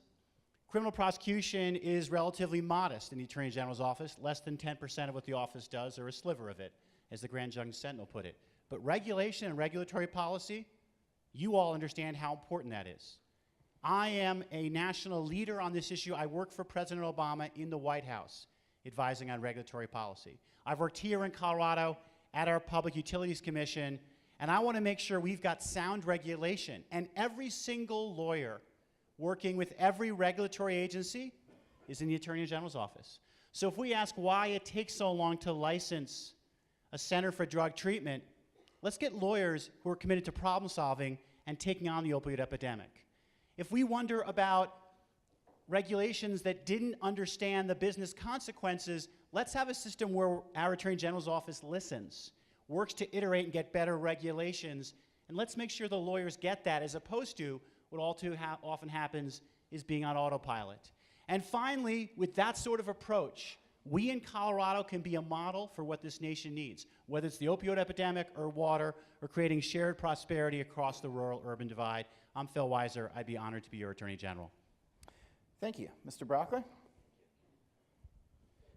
Criminal prosecution is relatively modest in the Attorney General's office, less than 10% of what the office does, or a sliver of it, as the Grand Junction Sentinel put it. But regulation and regulatory policy, you all understand how important that is. I am a national leader on this issue. I work for President Obama in the White House, advising on regulatory policy. I've worked here in Colorado at our Public Utilities Commission, and I want to make sure we've got sound regulation. And every single lawyer working with every regulatory agency is in the Attorney General's office. So if we ask why it takes so long to license a center for drug treatment, let's get lawyers who are committed to problem solving and taking on the opioid epidemic. If we wonder about regulations that didn't understand the business consequences, let's have a system where our Attorney General's office listens, works to iterate and get better regulations, and let's make sure the lawyers get that, as opposed to what all too often happens is being on autopilot. And finally, with that sort of approach, we in Colorado can be a model for what this nation needs, whether it's the opioid epidemic or water or creating shared prosperity across the rural-urban divide. I'm Phil Weiser. I'd be honored to be your Attorney General. Thank you. Mr. Brauchler?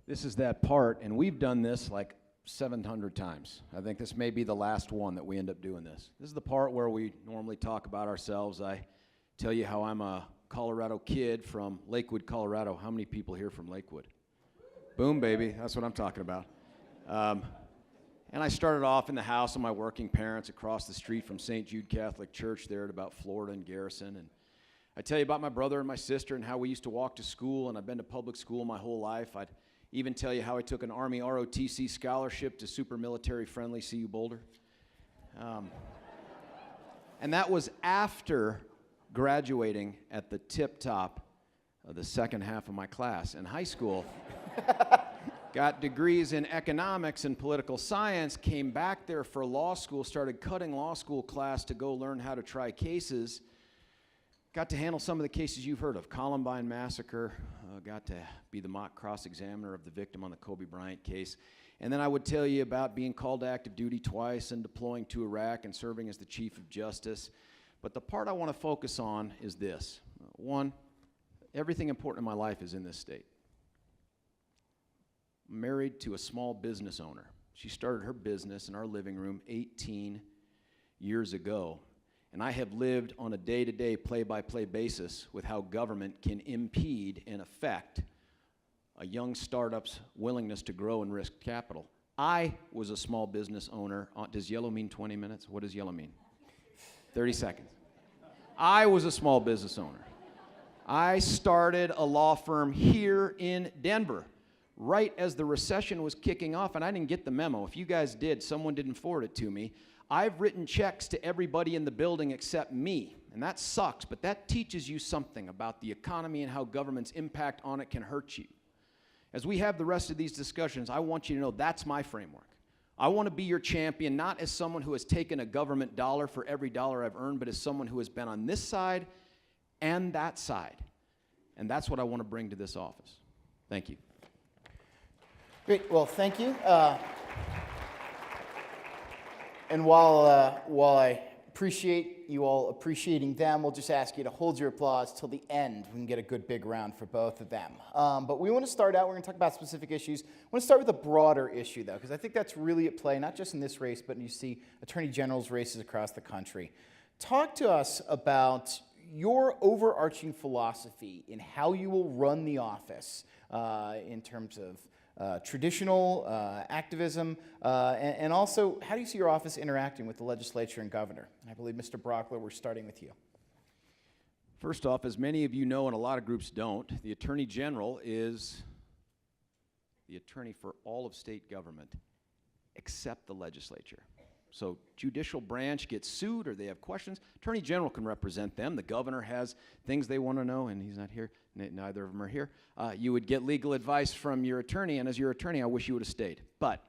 This is that part, and we've done this like 700 times. I think this may be the last one that we end up doing this. This is the part where we normally talk about ourselves. I tell you how I'm a Colorado kid from Lakewood, Colorado. How many people here from Lakewood? Boom, baby. That's what I'm talking about. And I started off in the house of my working parents across the street from St. Jude Catholic Church there at about Florida and Garrison. And I tell you about my brother and my sister and how we used to walk to school, and I've been to public school my whole life. I'd even tell you how I took an Army ROTC scholarship to super military friendly CU Boulder. And that was after graduating at the tip top of the second half of my class in high school. Got degrees in economics and political science, came back there for law school, started cutting law school class to go learn how to try cases. Got to handle some of the cases you've heard of, Columbine Massacre, got to be the mock cross-examiner of the victim on the Kobe Bryant case. And then I would tell you about being called to active duty twice and deploying to Iraq and serving as the Chief of Justice. But the part I want to focus on is this. One, everything important in my life is in this state. I'm married to a small business owner. She started her business in our living room 18 years ago. And I have lived on a day-to-day, play-by-play basis with how government can impede and affect a young startup's willingness to grow and risk capital. I was a small business owner. Does yellow mean 20 minutes? What does yellow mean? 30 seconds. I was a small business owner. I started a law firm here in Denver right as the recession was kicking off, and I didn't get the memo. If you guys did, someone didn't forward it to me. I've written checks to everybody in the building except me, and that sucks, but that teaches you something about the economy and how government's impact on it can hurt you. As we have the rest of these discussions, I want you to know that's my framework. I want to be your champion, not as someone who has taken a government dollar for every dollar I've earned, but as someone who has been on this side and that side. And that's what I want to bring to this office. Thank you. Great. Well, thank you. And while I appreciate you all appreciating them, we'll just ask you to hold your applause till the end. We can get a good big round for both of them. But we want to start out, we're going to talk about specific issues. I want to start with a broader issue, though, because I think that's really at play, not just in this race, but you see attorney general's races across the country. Talk to us about your overarching philosophy in how you will run the office in terms of traditional activism, and also how do you see your office interacting with the legislature and governor? I believe, Mr. Brauchler, we're starting with you. First off, as many of you know, and a lot of groups don't, the Attorney General is the attorney for all of state government except the legislature. So judicial branch gets sued or they have questions, Attorney General can represent them. The governor has things they want to know, and he's not here. Neither of them are here. You would get legal advice from your attorney, and as your attorney, I wish you would have stayed. But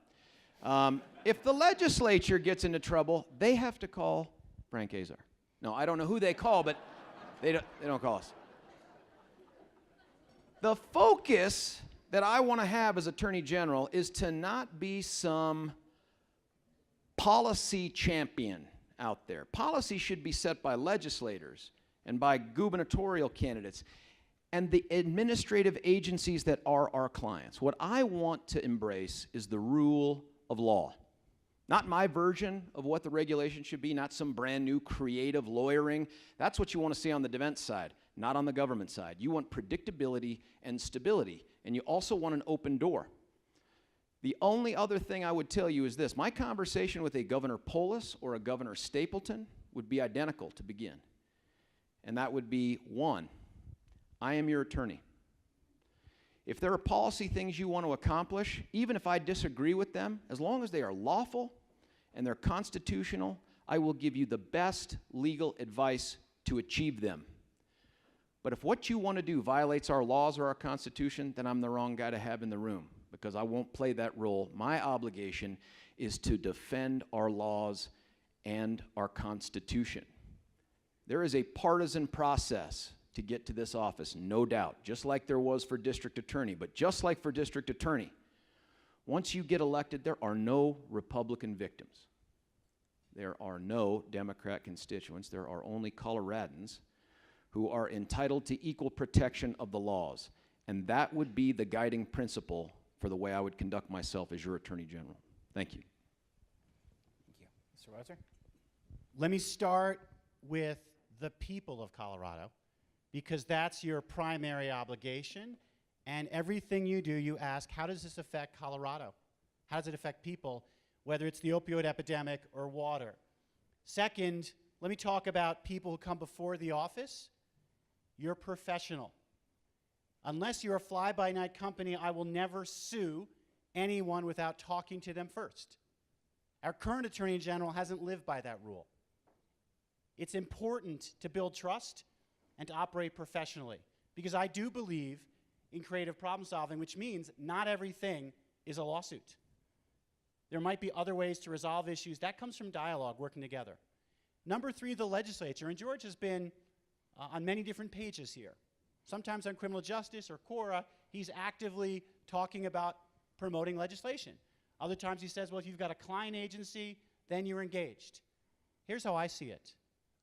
if the legislature gets into trouble, they have to call Frank Azar. No, I don't know who they call, but they don't call us. The focus that I want to have as Attorney General is to not be some policy champion out there. Policy should be set by legislators and by gubernatorial candidates and the administrative agencies that are our clients. What I want to embrace is the rule of law. Not my version of what the regulation should be, not some brand new creative lawyering. That's what you want to see on the defense side, not on the government side. You want predictability and stability, and you also want an open door. The only other thing I would tell you is this. My conversation with a Governor Polis or a Governor Stapleton would be identical to begin. And that would be, one, I am your attorney. If there are policy things you want to accomplish, even if I disagree with them, as long as they are lawful and they're constitutional, I will give you the best legal advice to achieve them. But if what you want to do violates our laws or our Constitution, then I'm the wrong guy to have in the room, because I won't play that role. My obligation is to defend our laws and our Constitution. There is a partisan process to get to this office, no doubt, just like there was for district attorney. But just like for district attorney, once you get elected, there are no Republican victims. There are no Democrat constituents. There are only Coloradans who are entitled to equal protection of the laws. And that would be the guiding principle for the way I would conduct myself as your Attorney General. Thank you. Thank you. Mr. Weiser? Let me start with the people of Colorado, because that's your primary obligation. And everything you do, you ask, how does this affect Colorado? How does it affect people, whether it's the opioid epidemic or water? Second, let me talk about people who come before the office. You're professional. Unless you're a fly-by-night company, I will never sue anyone without talking to them first. Our current Attorney General hasn't lived by that rule. It's important to build trust and to operate professionally, because I do believe in creative problem solving, which means not everything is a lawsuit. There might be other ways to resolve issues. That comes from dialogue, working together. Number three, the legislature, and George has been on many different pages here. Sometimes on criminal justice or CORA, he's actively talking about promoting legislation. Other times he says, well, if you've got a client agency, then you're engaged. Here's how I see it.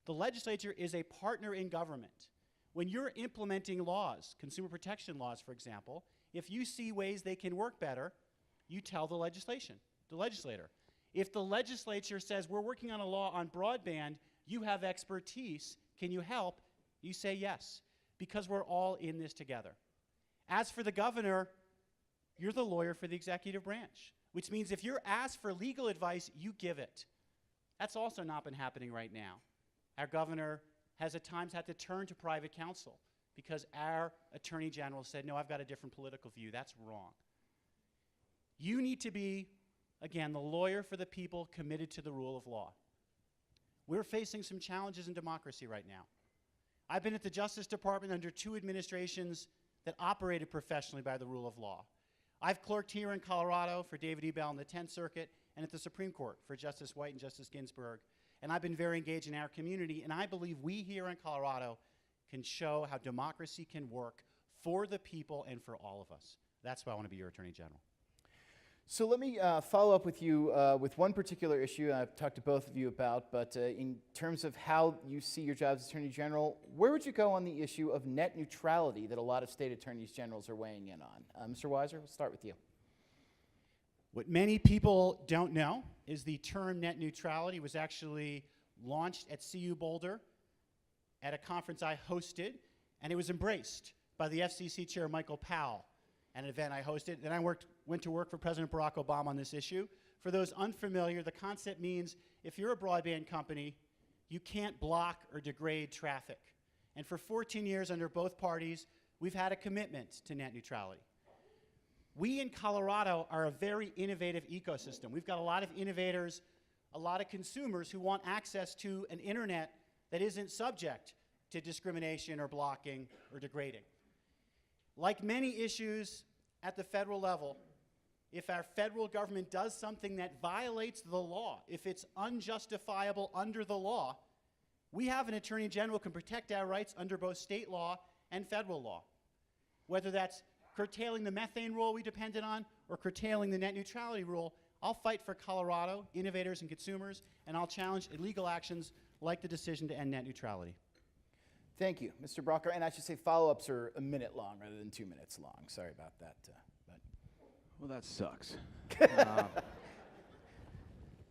The legislature is a partner in government. When you're implementing laws, consumer protection laws, for example, if you see ways they can work better, you tell the legislator. If the legislature says, we're working on a law on broadband, you have expertise, can you help? You say yes, because we're all in this together. As for the governor, you're the lawyer for the executive branch, which means if you're asked for legal advice, you give it. That's also not been happening right now. Our governor has at times had to turn to private counsel because our attorney general said, no, I've got a different political view. That's wrong. You need to be, again, the lawyer for the people, committed to the rule of law. We're facing some challenges in democracy right now. I've been at the Justice Department under 2 administrations that operated professionally by the rule of law. I've clerked here in Colorado for David E. Bell in the 10th Circuit, and at the Supreme Court for Justice White and Justice Ginsburg. And I've been very engaged in our community, and I believe we here in Colorado can show how democracy can work for the people and for all of us. That's why I want to be your Attorney General. So let me follow up with you with one particular issue I've talked to both of you about, but in terms of how you see your job as Attorney General, where would you go on the issue of net neutrality that a lot of state attorneys generals are weighing in on? Mr. Weiser, we'll start with you. What many people don't know is the term net neutrality was actually launched at CU Boulder at a conference I hosted, and it was embraced by the FCC Chair Michael Powell at an event I hosted. Then I went to work for President Barack Obama on this issue. For those unfamiliar, the concept means if you're a broadband company, you can't block or degrade traffic. And for 14 years under both parties, we've had a commitment to net neutrality. We in Colorado are a very innovative ecosystem. We've got a lot of innovators, a lot of consumers who want access to an internet that isn't subject to discrimination or blocking or degrading. Like many issues at the federal level, if our federal government does something that violates the law, if it's unjustifiable under the law, we have an Attorney General who can protect our rights under both state law and federal law. Whether that's curtailing the methane rule we depended on or curtailing the net neutrality rule, I'll fight for Colorado, innovators and consumers, and I'll challenge illegal actions like the decision to end net neutrality. Thank you, Mr. Brauchler. And I should say follow-ups are a minute long rather than 2 minutes long. Sorry about that. Well, that sucks.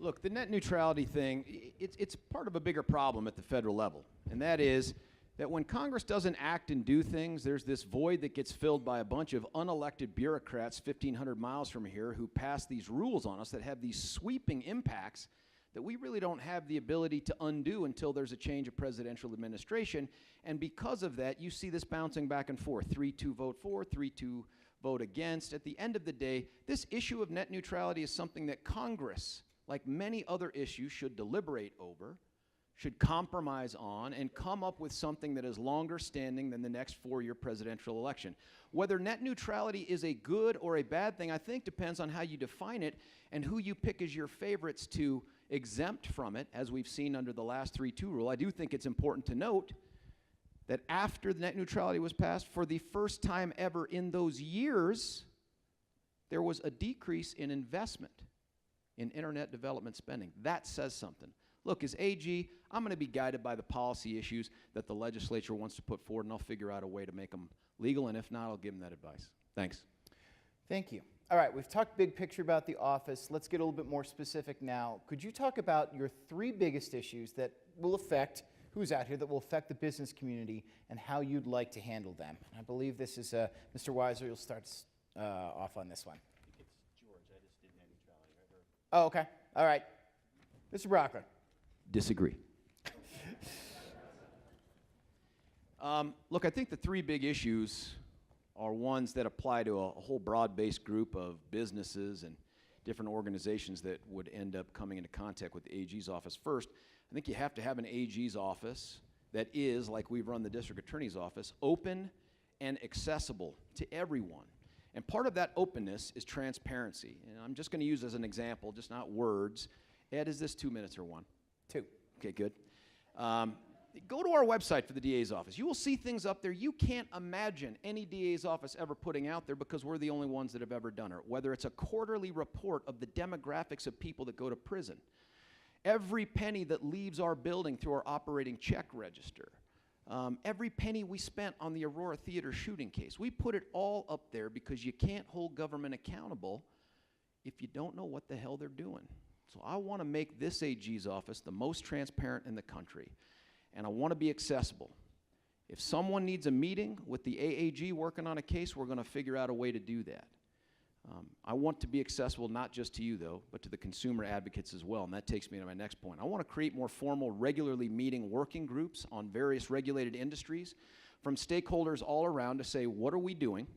Look, the net neutrality thing, it's part of a bigger problem at the federal level, and that is that when Congress doesn't act and do things, there's this void that gets filled by a bunch of unelected bureaucrats 1,500 miles from here who pass these rules on us that have these sweeping impacts that we really don't have the ability to undo until there's a change of presidential administration. And because of that, you see this bouncing back and forth, 3-2 vote for, 3-2 vote against. At the end of the day, this issue of net neutrality is something that Congress, like many other issues, should deliberate over, should compromise on, and come up with something that is longer standing than the next 4-year presidential election. Whether net neutrality is a good or a bad thing, I think depends on how you define it and who you pick as your favorites to exempt from it, as we've seen under the last 3-2 rule. I do think it's important to note that after the net neutrality was passed, for the first time ever in those years, there was a decrease in investment in internet development spending. That says something. Look, as AG, I'm going to be guided by the policy issues that the legislature wants to put forward, and I'll figure out a way to make them legal, and if not, I'll give them that advice. Thanks. Thank you. All right, we've talked big picture about the office. Let's get a little bit more specific now. Could you talk about your 3 biggest issues that will affect, who's out here, that will affect the business community and how you'd like to handle them? I believe this is, Mr. Weiser, you'll start off on this one. I think it's George. I just did net neutrality, right? Oh, okay. All right. Mr. Brauchler. Disagree. Look, I think the 3 big issues are ones that apply to a whole broad-based group of businesses and different organizations that would end up coming into contact with the AG's office. First, I think you have to have an AG's office that is, like we've run the district attorney's office, open and accessible to everyone. And part of that openness is transparency. And I'm just going to use as an example, just not words. Ed, is this 2 minutes or 1? 2. Okay, good. Go to our website for the DA's office. You will see things up there you can't imagine any DA's office ever putting out there because we're the only ones that have ever done it. Whether it's a quarterly report of the demographics of people that go to prison, every penny that leaves our building through our operating check register, every penny we spent on the Aurora Theater shooting case. We put it all up there because you can't hold government accountable if you don't know what the hell they're doing. So I want to make this AG's office the most transparent in the country, and I want to be accessible. If someone needs a meeting with the AAG working on a case, we're going to figure out a way to do that. I want to be accessible not just to you, though, but to the consumer advocates as well, and that takes me to my next point. I want to create more formal, regularly meeting working groups on various regulated industries from stakeholders all around to say, what are we doing?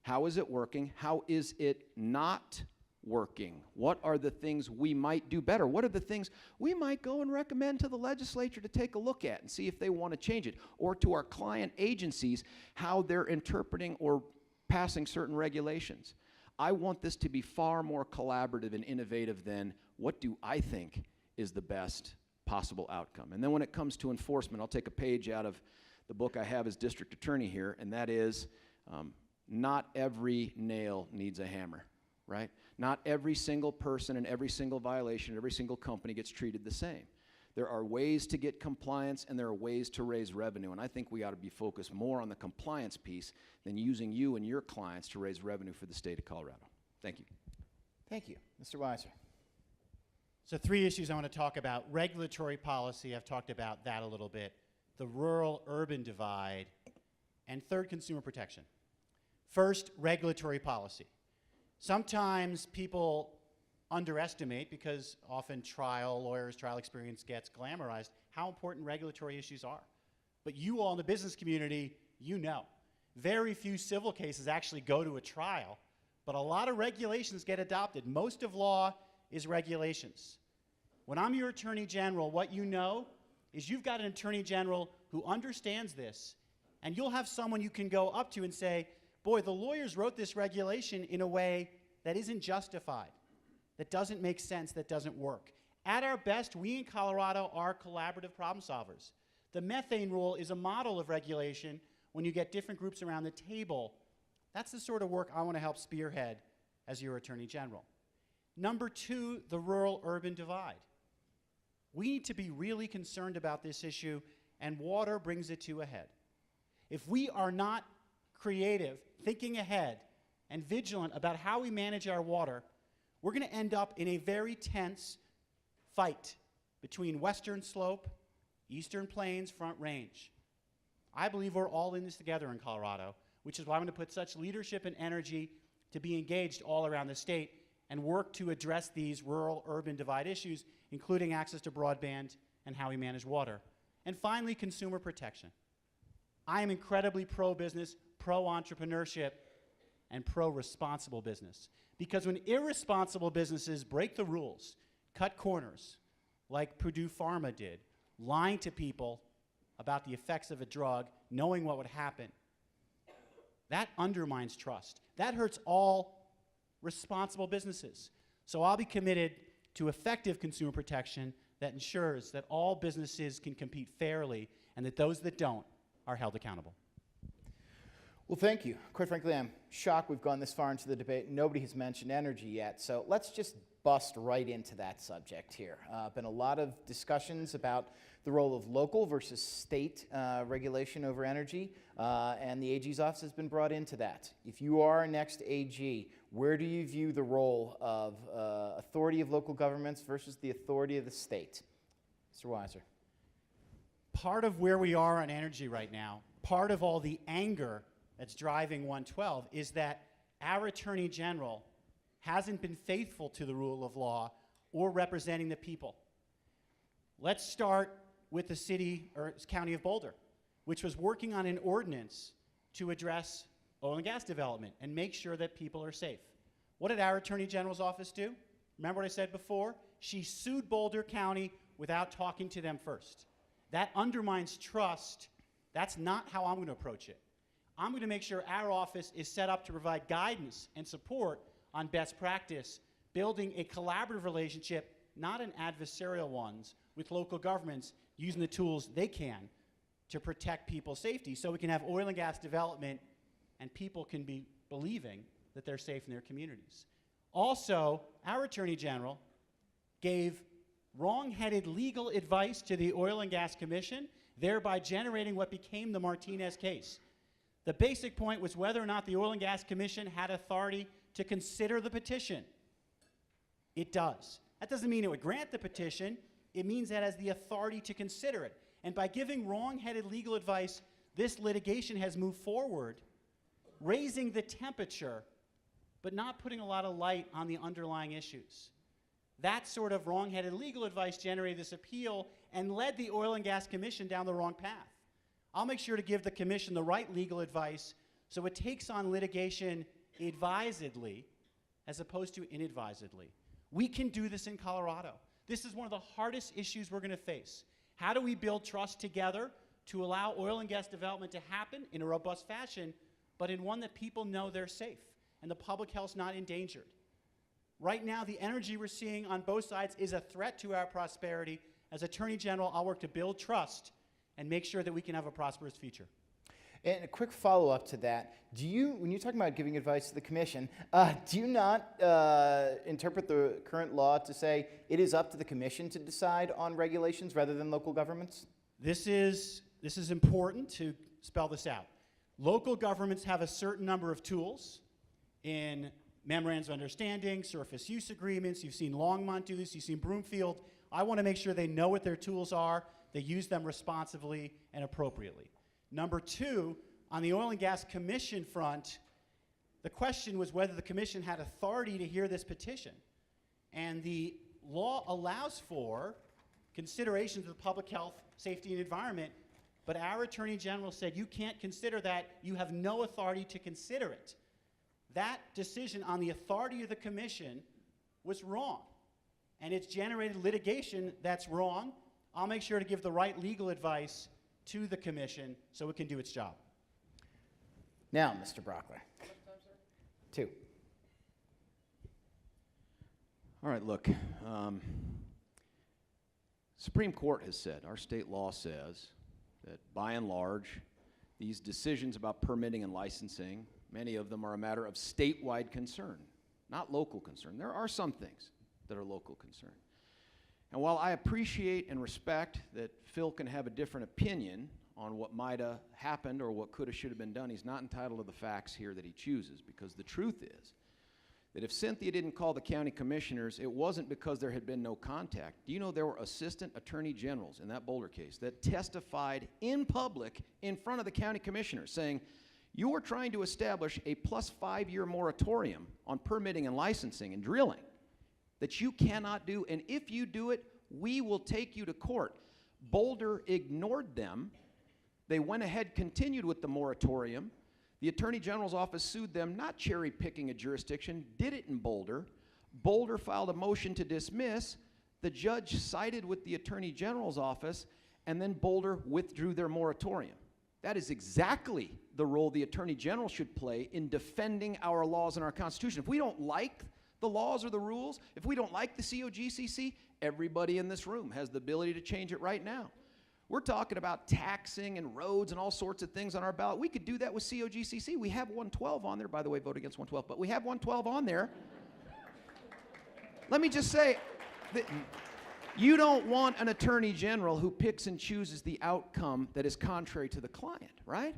How is it working? How is it not working? What are the things we might do better? What are the things we might go and recommend to the legislature to take a look at and see if they want to change it? Or to our client agencies, how they're interpreting or passing certain regulations. I want this to be far more collaborative and innovative than what do I think is the best possible outcome. And then when it comes to enforcement, I'll take a page out of the book I have as district attorney here, and that is not every nail needs a hammer, right? Not every single person and every single violation, every single company gets treated the same. There are ways to get compliance and there are ways to raise revenue, and I think we ought to be focused more on the compliance piece than using you and your clients to raise revenue for the state of Colorado. Thank you. Thank you. Mr. Weiser. So 3 issues I want to talk about. Regulatory policy, I've talked about that a little bit. The rural-urban divide. And third, consumer protection. First, regulatory policy. Sometimes people underestimate, because often lawyers' trial experience gets glamorized, how important regulatory issues are. But you all in the business community, you know. Very few civil cases actually go to a trial, but a lot of regulations get adopted. Most of law is regulations. When I'm your Attorney General, what you know is you've got an Attorney General who understands this, and you'll have someone you can go up to and say, boy, the lawyers wrote this regulation in a way that isn't justified, that doesn't make sense, that doesn't work. At our best, we in Colorado are collaborative problem solvers. The methane rule is a model of regulation when you get different groups around the table. That's the sort of work I want to help spearhead as your Attorney General. Number 2, the rural-urban divide. We need to be really concerned about this issue, and water brings it to a head. If we are not creative, thinking ahead, and vigilant about how we manage our water, we're going to end up in a very tense fight between Western Slope, Eastern Plains, Front Range. I believe we're all in this together in Colorado, which is why I'm going to put such leadership and energy to be engaged all around the state and work to address these rural-urban divide issues, including access to broadband and how we manage water. And finally, consumer protection. I am incredibly pro-business, pro-entrepreneurship, and pro-responsible business. Because when irresponsible businesses break the rules, cut corners, like Purdue Pharma did, lying to people about the effects of a drug, knowing what would happen, that undermines trust. That hurts all responsible businesses. So I'll be committed to effective consumer protection that ensures that all businesses can compete fairly and that those that don't are held accountable. Well, thank you. Quite frankly, I'm shocked we've gone this far into the debate. Nobody has mentioned energy yet, so let's just bust right into that subject here. Been a lot of discussions about the role of local versus state regulation over energy, and the AG's office has been brought into that. If you are our next AG, where do you view the role of authority of local governments versus the authority of the state? Mr. Weiser. Part of where we are on energy right now, part of all the anger that's driving 112 is that our Attorney General hasn't been faithful to the rule of law or representing the people. Let's start with the city or county of Boulder, which was working on an ordinance to address oil and gas development and make sure that people are safe. What did our Attorney General's office do? Remember what I said before? She sued Boulder County without talking to them first. That undermines trust. That's not how I'm going to approach it. I'm going to make sure our office is set up to provide guidance and support on best practice, building a collaborative relationship, not an adversarial one, with local governments using the tools they can to protect people's safety so we can have oil and gas development and people can be believing that they're safe in their communities. Also, our Attorney General gave wrong-headed legal advice to the Oil and Gas Commission, thereby generating what became the Martinez case. The basic point was whether or not the Oil and Gas Commission had authority to consider the petition. It does. That doesn't mean it would grant the petition. It means that it has the authority to consider it. And by giving wrong-headed legal advice, this litigation has moved forward, raising the temperature, but not putting a lot of light on the underlying issues. That sort of wrong-headed legal advice generated this appeal and led the Oil and Gas Commission down the wrong path. I'll make sure to give the Commission the right legal advice so it takes on litigation advisedly as opposed to inadvisedly. We can do this in Colorado. This is one of the hardest issues we're going to face. How do we build trust together to allow oil and gas development to happen in a robust fashion, but in one that people know they're safe? and the public health's not endangered. Right now, the energy we're seeing on both sides is a threat to our prosperity. As Attorney General, I'll work to build trust and make sure that we can have a prosperous future. And a quick follow-up to that, when you're talking about giving advice to the commission, do you not interpret the current law to say it is up to the commission to decide on regulations rather than local governments? This is important to spell this out. Local governments have a certain number of tools in memorandums of understanding, surface use agreements. You've seen Longmont do this. You've seen Broomfield. I want to make sure they know what their tools are, they use them responsibly and appropriately. Number two, on the Oil and Gas Commission front, the question was whether the commission had authority to hear this petition. And the law allows for considerations of public health, safety, and environment, but our Attorney General said you can't consider that, you have no authority to consider it. That decision on the authority of the commission was wrong, and it's generated litigation that's wrong. I'll make sure to give the right legal advice to the commission so it can do its job. Now, Mr. Brauchler. 2. All right, look, Supreme Court has said, our state law says, that by and large, these decisions about permitting and licensing, many of them are a matter of statewide concern, not local concern. There are some things that are local concern. And while I appreciate and respect that Phil can have a different opinion on what might have happened or what could have, should have been done, he's not entitled to the facts here that he chooses, because the truth is that if Cynthia didn't call the county commissioners, it wasn't because there had been no contact. Do you know there were assistant attorney generals in that Boulder case that testified in public in front of the county commissioners saying, you are trying to establish a plus 5-year moratorium on permitting and licensing and drilling that you cannot do, and if you do it, we will take you to court. Boulder ignored them. They went ahead, continued with the moratorium. The Attorney General's office sued them, not cherry-picking a jurisdiction, did it in Boulder. Boulder filed a motion to dismiss. The judge sided with the Attorney General's office, and then Boulder withdrew their moratorium. That is exactly the role the Attorney General should play in defending our laws and our Constitution. If we don't like the laws or the rules, if we don't like the COGCC, everybody in this room has the ability to change it right now. We're talking about taxing and roads and all sorts of things on our ballot. We could do that with COGCC. We have 112 on there. By the way, vote against 112, but we have 112 on there. Let me just say, that you don't want an attorney general who picks and chooses the outcome that is contrary to the client, right?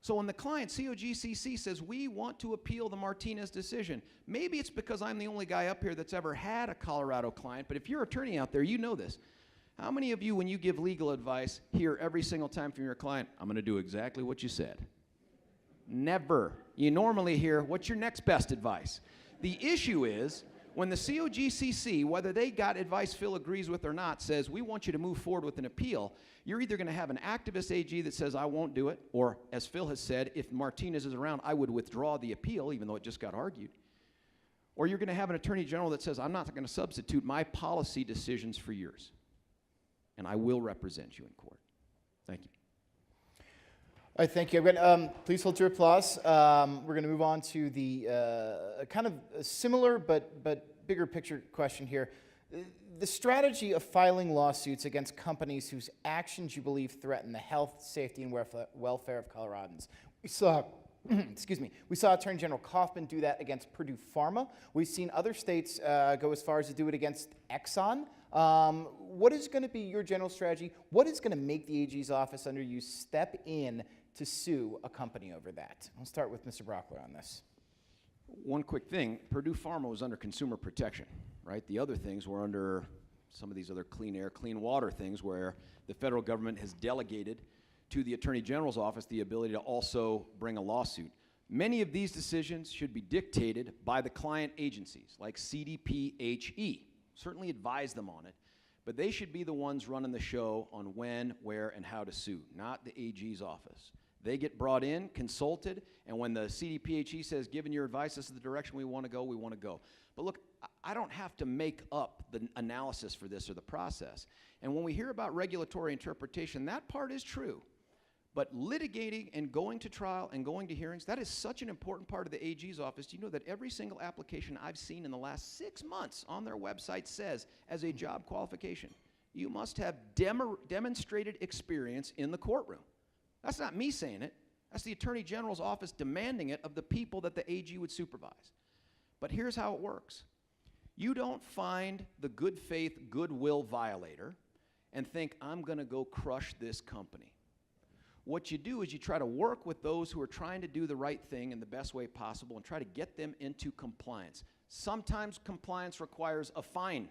So when the client, COGCC, says, we want to appeal the Martinez decision, maybe it's because I'm the only guy up here that's ever had a Colorado client, but if you're an attorney out there, you know this. How many of you, when you give legal advice, hear every single time from your client, I'm going to do exactly what you said? Never. You normally hear, what's your next best advice? The issue is, when the COGCC, whether they got advice Phil agrees with or not, says, we want you to move forward with an appeal, you're either going to have an activist AG that says, I won't do it, or, as Phil has said, if Martinez is around, I would withdraw the appeal, even though it just got argued. Or you're going to have an attorney general that says, I'm not going to substitute my policy decisions for yours, and I will represent you in court. Thank you. All right, thank you. Please hold your applause. We're going to move on to the kind of similar but bigger picture question here. The strategy of filing lawsuits against companies whose actions you believe threaten the health, safety, and welfare of Coloradans. We saw, excuse me, we saw Attorney General Kaufman do that against Purdue Pharma. We've seen other states go as far as to do it against Exxon. What is going to be your general strategy? What is going to make the AG's office under you step in to sue a company over that? I'll start with Mr. Brauchler on this. One quick thing, Purdue Pharma was under consumer protection, right? The other things were under some of these other clean air, clean water things where the federal government has delegated to the Attorney General's office the ability to also bring a lawsuit. Many of these decisions should be dictated by the client agencies like CDPHE. Certainly advise them on it, but they should be the ones running the show on when, where, and how to sue, not the AG's office. They get brought in, consulted, and when the CDPHE says, given your advice, this is the direction we want to go, we want to go. But look, I don't have to make up the analysis for this or the process. And when we hear about regulatory interpretation, that part is true. But litigating and going to trial and going to hearings, that is such an important part of the AG's office. Do you know that every single application I've seen in the last 6 months on their website says, as a job qualification, you must have demonstrated experience in the courtroom. That's not me saying it. That's the Attorney General's office demanding it of the people that the AG would supervise. But here's how it works. You don't find the good faith, goodwill violator and think, I'm going to go crush this company. What you do is you try to work with those who are trying to do the right thing in the best way possible and try to get them into compliance. Sometimes compliance requires a fine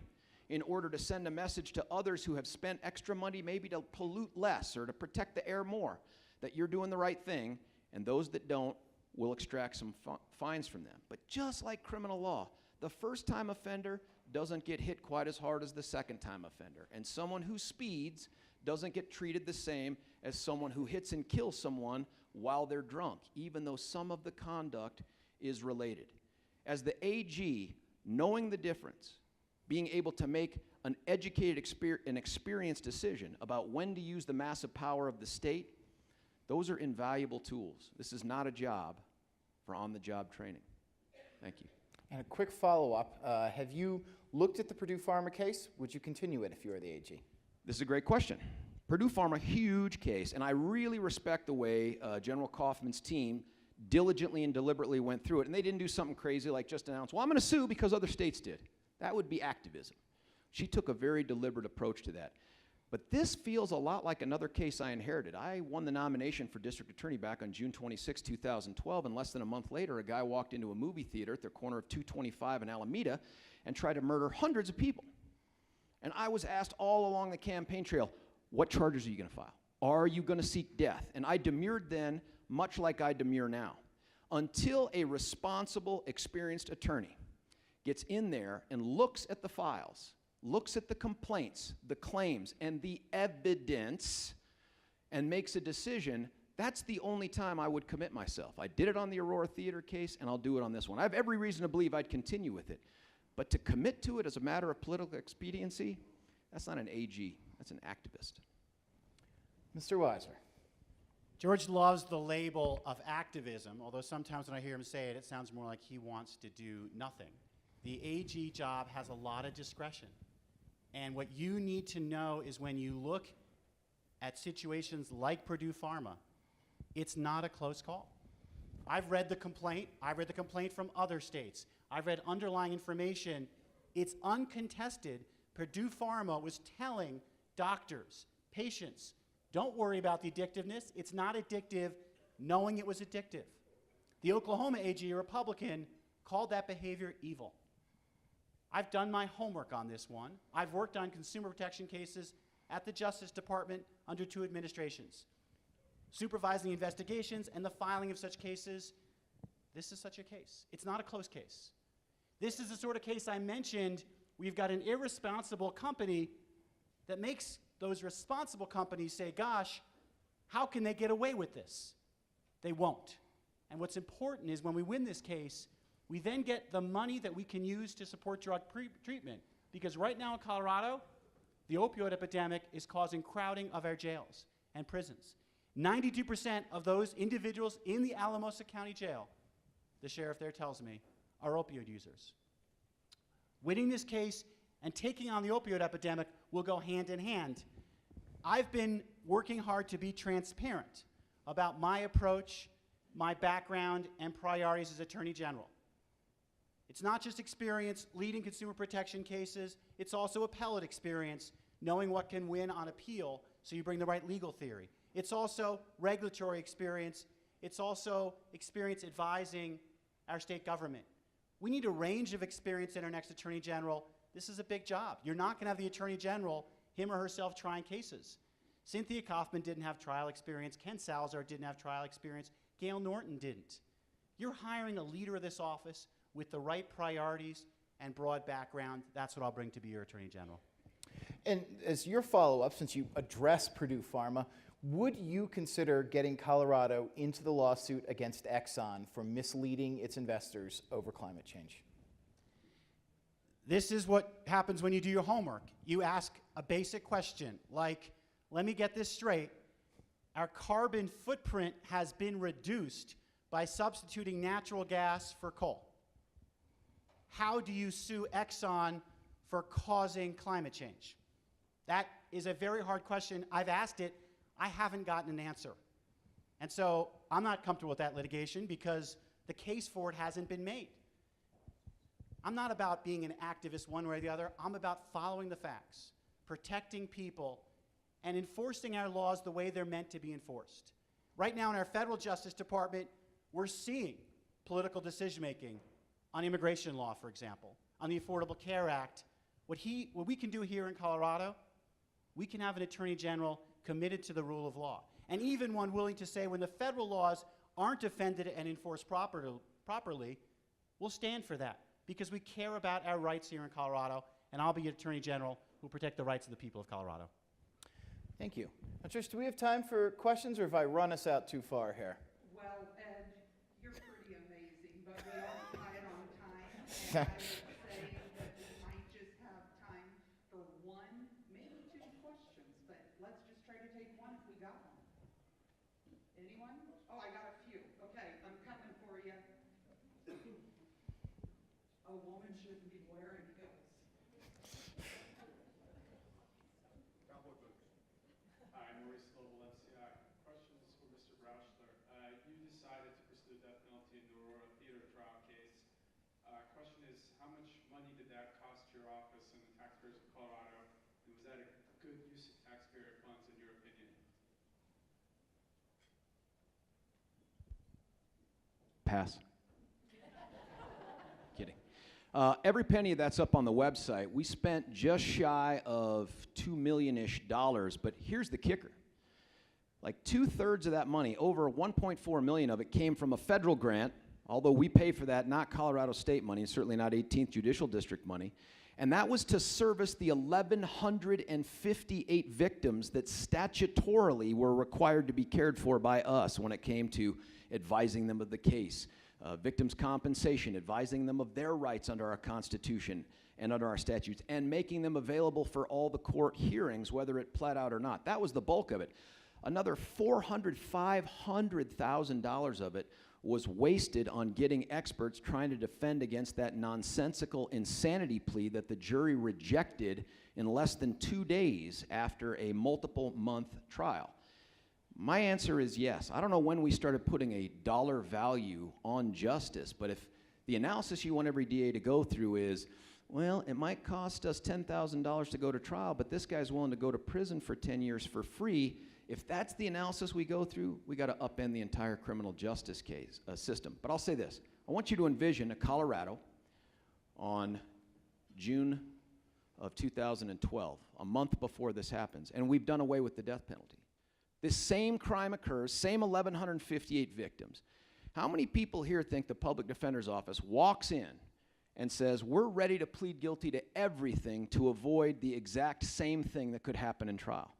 in order to send a message to others who have spent extra money maybe to pollute less or to protect the air more, that you're doing the right thing, and those that don't will extract some fines from them. But just like criminal law, the first-time offender doesn't get hit quite as hard as the second-time offender, and someone who speeds doesn't get treated the same as someone who hits and kills someone while they're drunk, even though some of the conduct is related. As the AG, knowing the difference, being able to make an educated and experienced decision about when to use the massive power of the state, those are invaluable tools. This is not a job for on-the-job training. Thank you. And a quick follow-up. Have you looked at the Purdue Pharma case? Would you continue it if you were the AG? This is a great question. Purdue Pharma, huge case, and I really respect the way General Kaufman's team diligently and deliberately went through it, and they didn't do something crazy like just announce, well, I'm going to sue because other states did. That would be activism. She took a very deliberate approach to that. But this feels a lot like another case I inherited. I won the nomination for district attorney back on June 26, 2012, and less than a month later, a guy walked into a movie theater at the corner of 225 and Alameda and tried to murder hundreds of people. And I was asked all along the campaign trail, what charges are you going to file? Are you going to seek death? And I demurred then, much like I demur now. Until a responsible, experienced attorney gets in there and looks at the files, looks at the complaints, the claims, and the evidence, and makes a decision, that's the only time I would commit myself. I did it on the Aurora Theater case, and I'll do it on this one. I have every reason to believe I'd continue with it. But to commit to it as a matter of political expediency, that's not an AG, that's an activist. Mr. Weiser. George loves the label of activism, although sometimes when I hear him say it, it sounds more like he wants to do nothing. The AG job has a lot of discretion. And what you need to know is when you look at situations like Purdue Pharma, it's not a close call. I've read the complaint. I've read the complaint from other states. I've read underlying information. It's uncontested. Purdue Pharma was telling doctors, patients, don't worry about the addictiveness. It's not addictive, knowing it was addictive. The Oklahoma AG, a Republican, called that behavior evil. I've done my homework on this one. I've worked on consumer protection cases at the Justice Department under 2 administrations, supervising investigations and the filing of such cases. This is such a case. It's not a close case. This is the sort of case I mentioned. We've got an irresponsible company that makes those responsible companies say, gosh, how can they get away with this? They won't. And what's important is when we win this case, we then get the money that we can use to support drug treatment. Because right now in Colorado, the opioid epidemic is causing crowding of our jails and prisons. 92% of those individuals in the Alamosa County Jail, the sheriff there tells me, are opioid users. Winning this case and taking on the opioid epidemic will go hand in hand. I've been working hard to be transparent about my approach, my background, and priorities as Attorney General. It's not just experience leading consumer protection cases, it's also appellate experience, knowing what can win on appeal so you bring the right legal theory. It's also regulatory experience. It's also experience advising our state government. We need a range of experience in our next Attorney General. This is a big job. You're not going to have the Attorney General, him or herself, trying cases. Cynthia Kaufman didn't have trial experience. Ken Salazar didn't have trial experience. Gail Norton didn't. You're hiring a leader of this office with the right priorities and broad background. That's what I'll bring to be your Attorney General. And as your follow-up, since you address Purdue Pharma, would you consider getting Colorado into the lawsuit against Exxon for misleading its investors over climate change? This is what happens when you do your homework. You ask a basic question like, let me get this straight. Our carbon footprint has been reduced by substituting natural gas for coal. How do you sue Exxon for causing climate change? That is a very hard question. I've asked it. I haven't gotten an answer. And so I'm not comfortable with that litigation because the case for it hasn't been made. I'm not about being an activist one way or the other. I'm about following the facts, protecting people, and enforcing our laws the way they're meant to be enforced. Right now in our federal Justice Department, we're seeing political decision-making on immigration law, for example, on the Affordable Care Act. What we can do here in Colorado, we can have an Attorney General committed to the rule of law, and even one willing to say when the federal laws aren't defended and enforced properly, we'll stand for that because we care about our rights here in Colorado, and I'll be an Attorney General who will protect the rights of the people of Colorado. Thank you. Now, Trish, do we have time for questions, or have I run us out too far here? Well, Ed, you're pretty amazing, but we are tight on time, and I would say that we might just have time for one, maybe two questions, but let's just try to take one if we got one. Anyone? Oh, I got a few. Okay, I'm coming for you. A woman shouldn't be wearing heels. Cowboy boots. Hi, Maurice Global MCI. Question is for Mr. Brauchler. You decided to pursue the death penalty in the Aurora Theater trial case. Question is, how much money did that cost your office and the taxpayers of Colorado? And was that a good use of taxpayer funds in your opinion? Pass. Kidding. Every penny that's up on the website, we spent just shy of $2 million-ish, but here's the kicker. Like 2/3 of that money, over 1.4 million of it, came from a federal grant, although we pay for that, not Colorado State money, and certainly not 18th Judicial District money, and that was to service the 1,158 victims that statutorily were required to be cared for by us when it came to advising them of the case, victims' compensation, advising them of their rights under our Constitution and under our statutes, and making them available for all the court hearings, whether it pled out or not. That was the bulk of it. Another $500,000 of it was wasted on getting experts trying to defend against that nonsensical insanity plea that the jury rejected in less than 2 days after a multiple-month trial. My answer is yes. I don't know when we started putting a dollar value on justice, but if the analysis you want every DA to go through is, well, it might cost us $10,000 to go to trial, but this guy's willing to go to prison for 10 years for free, if that's the analysis we go through, we got to upend the entire criminal justice case system. But I'll say this. I want you to envision a Colorado on June of 2012, a month before this happens, and we've done away with the death penalty. This same crime occurs, same 1,158 victims. How many people here think the public defender's office walks in and says, we're ready to plead guilty to everything to avoid the exact same thing that could happen in trial?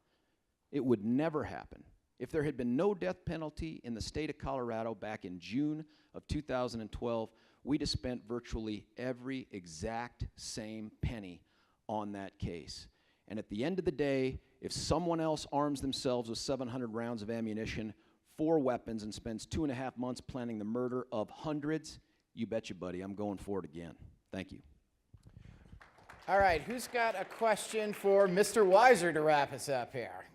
It would never happen. If there had been no death penalty in the state of Colorado back in June of 2012, we'd have spent virtually every exact same penny on that case. And at the end of the day, if someone else arms themselves with 700 rounds of ammunition, 4 weapons, and spends 2.5 months planning the murder of hundreds, you betcha, buddy, I'm going for it again. Thank you. All right, who's got a question for Mr. Weiser to wrap us up here?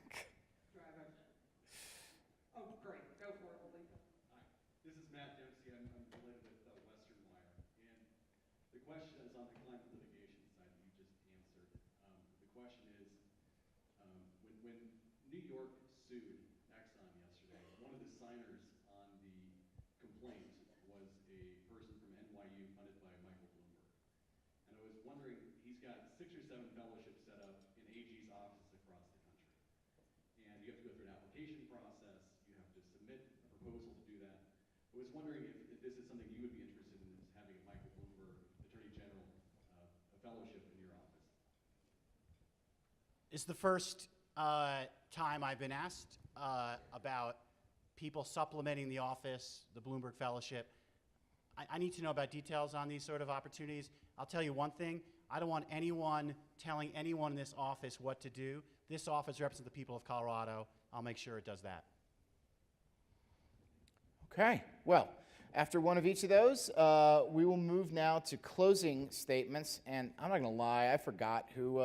Oh, great. Go for it, Lisa. Hi, this is Matt Dempsey. I'm related with Western Wire. And the question is on the climate litigation side that you just answered. The question is, when New York sued Exxon yesterday, one of the signers on the complaint was a person from NYU funded by Michael Bloomberg. And I was wondering, he's got 6 or 7 fellowships set up in AG's offices across the country. And you have to go through an application process. You have to submit a proposal to do that. I was wondering if this is something you would be interested in, is having a Michael Bloomberg, Attorney General, a fellowship in your office. It's the first time I've been asked about people supplementing the office, the Bloomberg Fellowship. I need to know about details on these sort of opportunities. I'll tell you one thing. I don't want anyone telling anyone in this office what to do. This office represents the people of Colorado. I'll make sure it does that. Okay, well, after one of each of those, we will move now to closing statements. And I'm not going to lie, I forgot who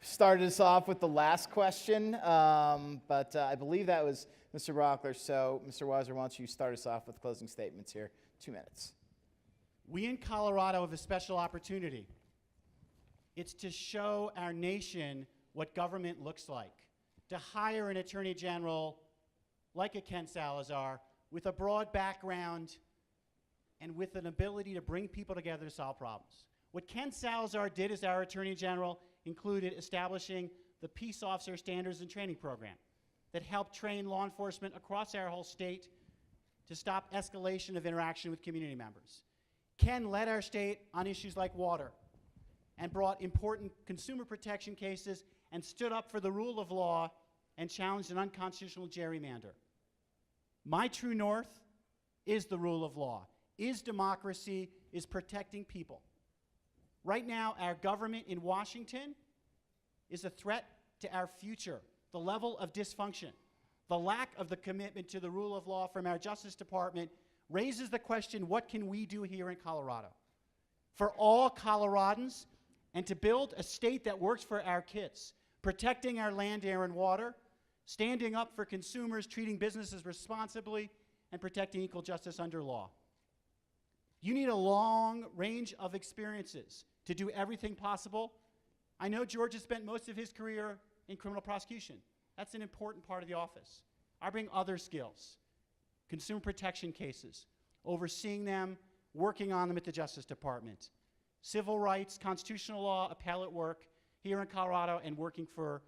started us off with the last question, but I believe that was Mr. Brauchler. So, Mr. Weiser, why don't you start us off with closing statements here? 2 minutes. We in Colorado have a special opportunity. It's to show our nation what government looks like, to hire an attorney general like a Ken Salazar with a broad background and with an ability to bring people together to solve problems. What Ken Salazar did as our attorney general included establishing the Peace Officer Standards and Training Program that helped train law enforcement across our whole state to stop escalation of interaction with community members. Ken led our state on issues like water and brought important consumer protection cases and stood up for the rule of law and challenged an unconstitutional gerrymander. My true north is the rule of law, is democracy, is protecting people. Right now, our government in Washington is a threat to our future. The level of dysfunction, the lack of the commitment to the rule of law from our Justice Department raises the question, what can we do here in Colorado? For all Coloradans, and to build a state that works for our kids, protecting our land, air, and water, standing up for consumers, treating businesses responsibly, and protecting equal justice under law. You need a long range of experiences to do everything possible. I know George has spent most of his career in criminal prosecution. That's an important part of the office. I bring other skills, consumer protection cases, overseeing them, working on them at the Justice Department, civil rights, constitutional law, appellate work here in Colorado, and working for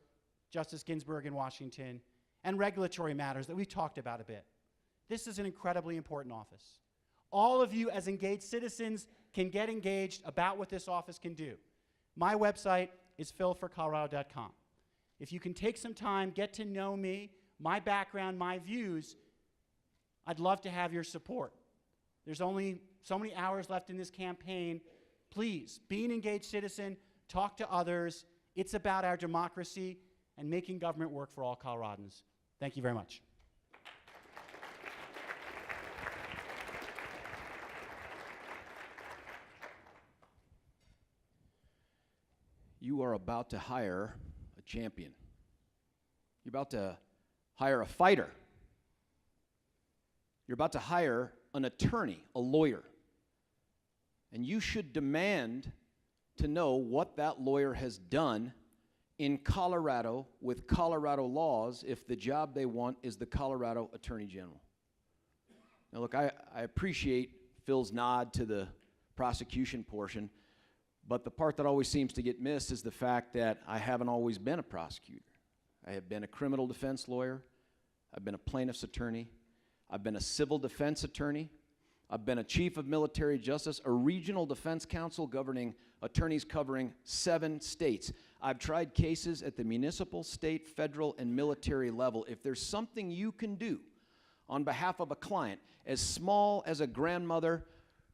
Justice Ginsburg in Washington, and regulatory matters that we've talked about a bit. This is an incredibly important office. All of you as engaged citizens can get engaged about what this office can do. My website is philforcolorado.com. If you can take some time, get to know me, my background, my views, I'd love to have your support. There's only so many hours left in this campaign. Please, be an engaged citizen, talk to others. It's about our democracy and making government work for all Coloradans. Thank you very much. You are about to hire a champion. You're about to hire a fighter. You're about to hire an attorney, a lawyer. And you should demand to know what that lawyer has done in Colorado with Colorado laws if the job they want is the Colorado Attorney General. Now look, I appreciate Phil's nod to the prosecution portion, but the part that always seems to get missed is the fact that I haven't always been a prosecutor. I have been a criminal defense lawyer. I've been a plaintiff's attorney. I've been a civil defense attorney. I've been a chief of military justice, a regional defense counsel governing attorneys covering 7 states. I've tried cases at the municipal, state, federal, and military level. If there's something you can do on behalf of a client, as small as a grandmother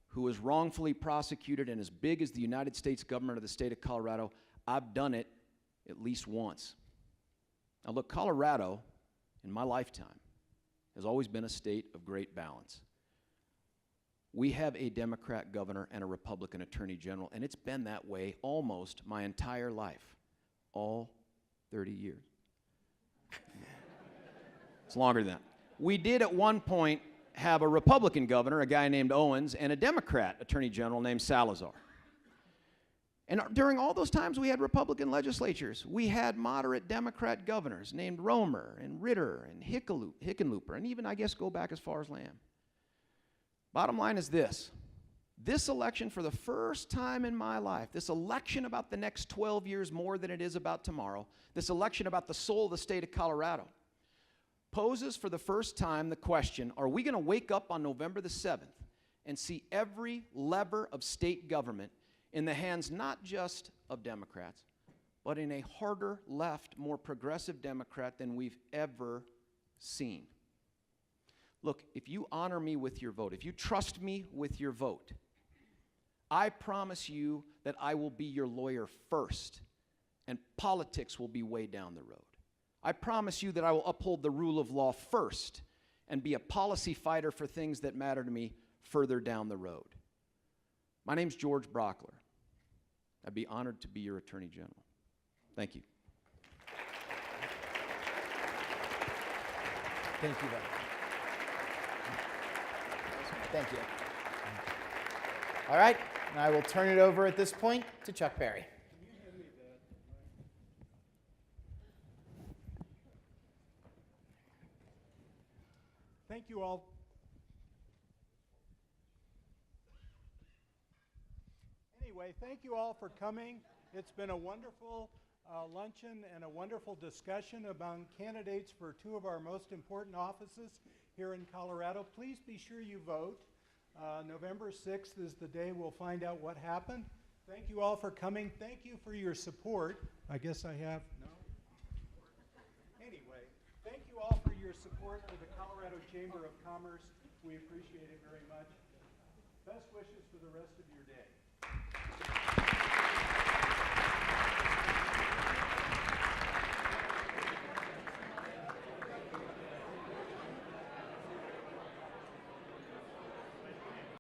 who was wrongfully prosecuted and as big as the United States government of the state of Colorado, I've done it at least once. Now look, Colorado, in my lifetime, has always been a state of great balance. We have a Democrat governor and a Republican attorney general, and it's been that way almost my entire life, all 30 years. It's longer than that. We did at one point have a Republican governor, a guy named Owens, and a Democrat attorney general named Salazar. And during all those times, we had Republican legislatures. We had moderate Democrat governors named Romer and Ritter and Hickenlooper, and even, I guess, go back as far as Lamb. Bottom line is this. This election, for the first time in my life, this election about the next 12 years more than it is about tomorrow, this election about the soul of the state of Colorado, poses for the first time the question, are we going to wake up on November the 7th and see every lever of state government in the hands not just of Democrats, but in a harder left, more progressive Democrat than we've ever seen? Look, if you honor me with your vote, if you trust me with your vote, I promise you that I will be your lawyer first, and politics will be way down the road. I promise you that I will uphold the rule of law first, and be a policy fighter for things that matter to me further down the road. My name's George Brauchler. I'd be honored to be your Attorney General. Thank you. Thank you, Thank you. All right, and I will turn it over at this point to Chuck Berry. Thank you all. Anyway, thank you all for coming. It's been a wonderful luncheon and a wonderful discussion among candidates for two of our most important offices here in Colorado. Please be sure you vote. November 6th is the day we'll find out what happened. Thank you all for coming. Thank you for your support. I guess I have, no? Anyway, thank you all for your support for the Colorado Chamber of Commerce. We appreciate it very much. Best wishes for the rest of your day.